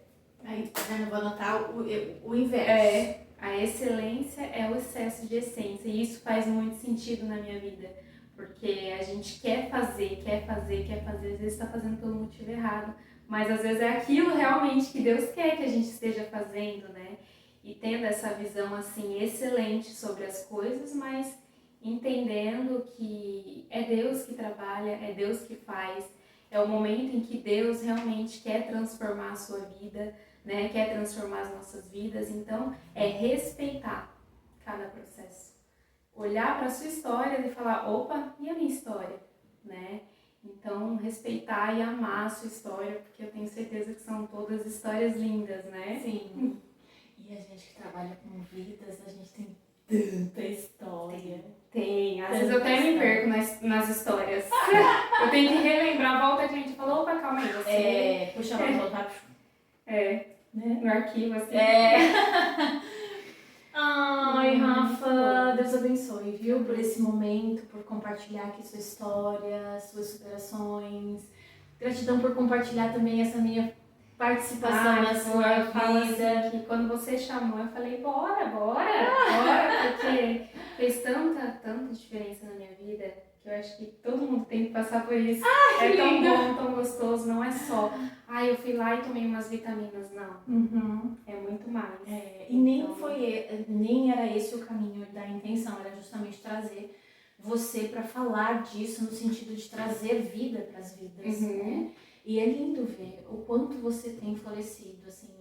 Aí, tá vendo? Eu vou anotar o inverso. A excelência é o excesso de essência. E isso faz muito sentido na minha vida. Porque a gente quer fazer, às vezes está fazendo pelo motivo errado. Mas às vezes é aquilo realmente que Deus quer que a gente esteja fazendo, né? E tendo essa visão assim excelente sobre as coisas, mas entendendo que é Deus que trabalha, é Deus que faz. É o momento em que Deus realmente quer transformar a sua vida, né? Quer transformar as nossas vidas. Então, é respeitar cada processo. Olhar para a sua história e falar, opa, e a minha história? Né? Então, respeitar e amar a sua história, porque eu tenho certeza que são todas histórias lindas, né? Sim. E a gente que trabalha com vidas, a gente tem tanta história. Tem. Às vezes eu até me perco nas histórias. Eu tenho que relembrar, volta que a gente falou, opa, calma aí, você... Puxa lá, voltar. Né? No arquivo, assim. Ai, Rafa, Deus abençoe, viu? Por esse momento, por compartilhar aqui sua história, suas superações. Gratidão por compartilhar também essa minha participação na sua vida. Assim, que quando você chamou, eu falei, bora, porque fez tanta diferença na minha vida que eu acho que todo mundo tem que passar por isso. Que tão lindo. bom, tão gostoso, não é só, eu fui lá e tomei umas vitaminas, não. É muito mais. E nem era esse o caminho da intenção, era justamente trazer você para falar disso no sentido de trazer vida para as vidas, né? E é lindo ver o quanto você tem florescido, assim,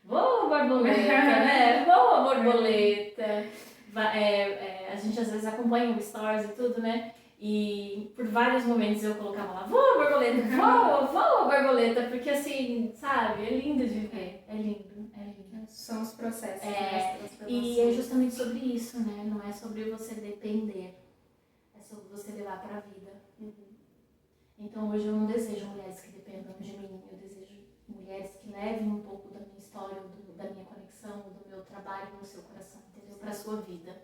voa borboleta, né? Voa borboleta. A gente às vezes acompanha o stories e tudo, né? E por vários momentos eu colocava lá, voa borboleta, voa borboleta, porque assim, sabe, é lindo de ver, é lindo. São os processos, né? E é justamente sobre isso, né? Não é sobre você depender, é sobre você levar para a vida. Então hoje eu não desejo mulheres que dependam de mim, eu desejo mulheres que levem um pouco da minha história, da minha conexão, do meu trabalho no seu coração, entendeu? Para a sua vida.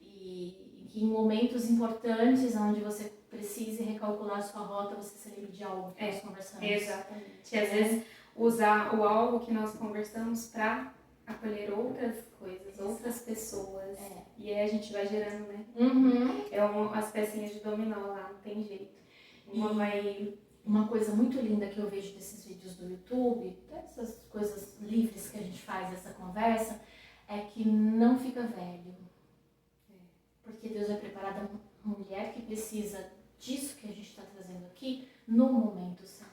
E que em momentos importantes, onde você precise recalcular a sua rota, você se lembre de algo que nós conversamos. Exatamente. E às vezes usar o algo que nós conversamos para acolher outras coisas, outras pessoas. E aí a gente vai gerando, né? As pecinhas de dominó lá, não tem jeito. Uma coisa muito linda que eu vejo desses vídeos do YouTube, dessas coisas livres que a gente faz, essa conversa, é que não fica velho. Porque Deus vai preparar a mulher que precisa disso que a gente está trazendo aqui no momento certo.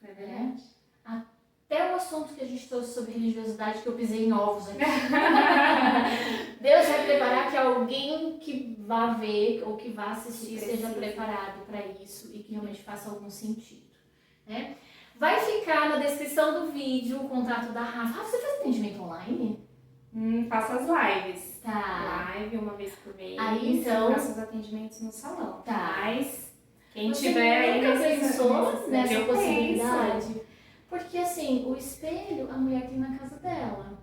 É verdade. Até o assunto que a gente trouxe sobre religiosidade, que eu pisei em ovos aqui. Deus vai preparar que alguém que vá ver ou que vá assistir seja preparado para isso e que realmente faça algum sentido. Né? Vai ficar na descrição do vídeo o contato da Rafa. Rafa, você faz atendimento online? Faço as lives. Tá. Live uma vez por mês. Aí então. Faço os atendimentos no salão. Tá. Mas quem Você tiver aí nunca pensou nessa possibilidade? Penso. Porque assim, o espelho a mulher tem na casa dela.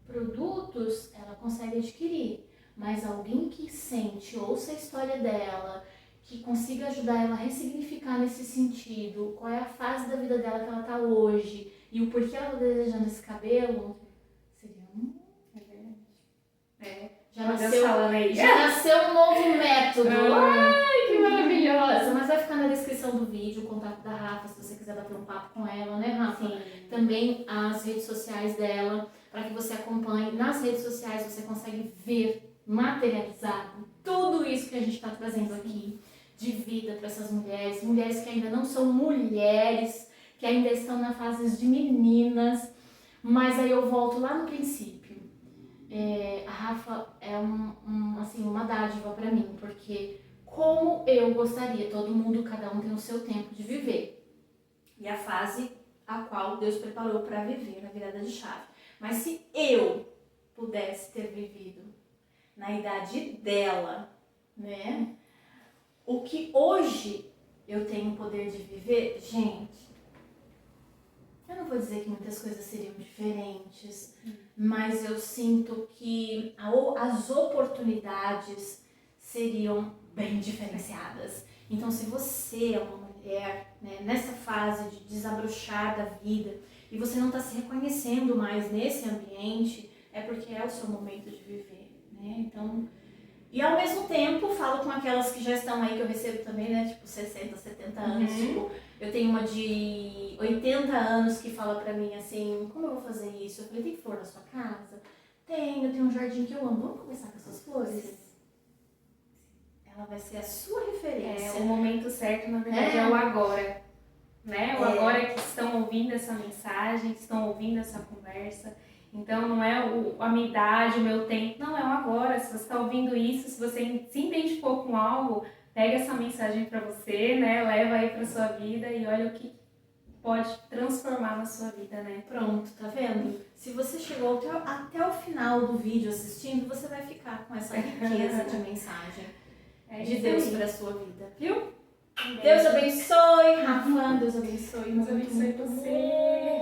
Produtos ela consegue adquirir. Mas alguém que sente, ouça a história dela, que consiga ajudar ela a ressignificar nesse sentido, qual é a fase da vida dela que ela está hoje e o porquê ela está desejando esse cabelo, seria Já nasceu um novo método. Ai, que maravilhosa! Mas vai ficar na descrição do vídeo o contato da Rafa, se você quiser bater um papo com ela, né, Rafa? Sim. Também as redes sociais dela, para que você acompanhe. Nas redes sociais você consegue ver materializado tudo isso que a gente está trazendo aqui de vida para essas mulheres, mulheres que ainda não são mulheres, que ainda estão na fase de meninas, mas aí eu volto lá no princípio. A Rafa é uma dádiva para mim, porque como eu gostaria, todo mundo, cada um tem o seu tempo de viver e a fase a qual Deus preparou para viver na virada de chave. Mas se eu pudesse ter vivido na idade dela, né? O que hoje eu tenho o poder de viver, gente, eu não vou dizer que muitas coisas seriam diferentes, mas eu sinto que as oportunidades seriam bem diferenciadas. Então, se você é uma mulher, né, nessa fase de desabrochar da vida e você não está se reconhecendo mais nesse ambiente, é porque é o seu momento de viver, né? Então, e ao mesmo tempo, falo com aquelas que já estão aí, que eu recebo também, né? Tipo, 60, 70 anos. Tipo, eu tenho uma de 80 anos que fala pra mim assim, como eu vou fazer isso? Eu falei, tem flor na sua casa? Tenho, eu tenho um jardim que eu amo. Vamos começar com essas flores? Ela vai ser a sua referência. O momento certo, na verdade, é o agora. Né? O agora é que estão ouvindo essa mensagem, que estão ouvindo essa conversa. Então, não é a minha idade, o meu tempo. Não, é o agora. Se você está ouvindo isso, se você se identificou com algo, pega essa mensagem para você, né? Leva aí para sua vida e olha o que pode transformar na sua vida, né? Pronto, tá vendo? Se você chegou até o final do vídeo assistindo, você vai ficar com essa riqueza de mensagem de Deus para a sua vida, viu? Deus abençoe, Rafa. Deus abençoe. Deus abençoe você.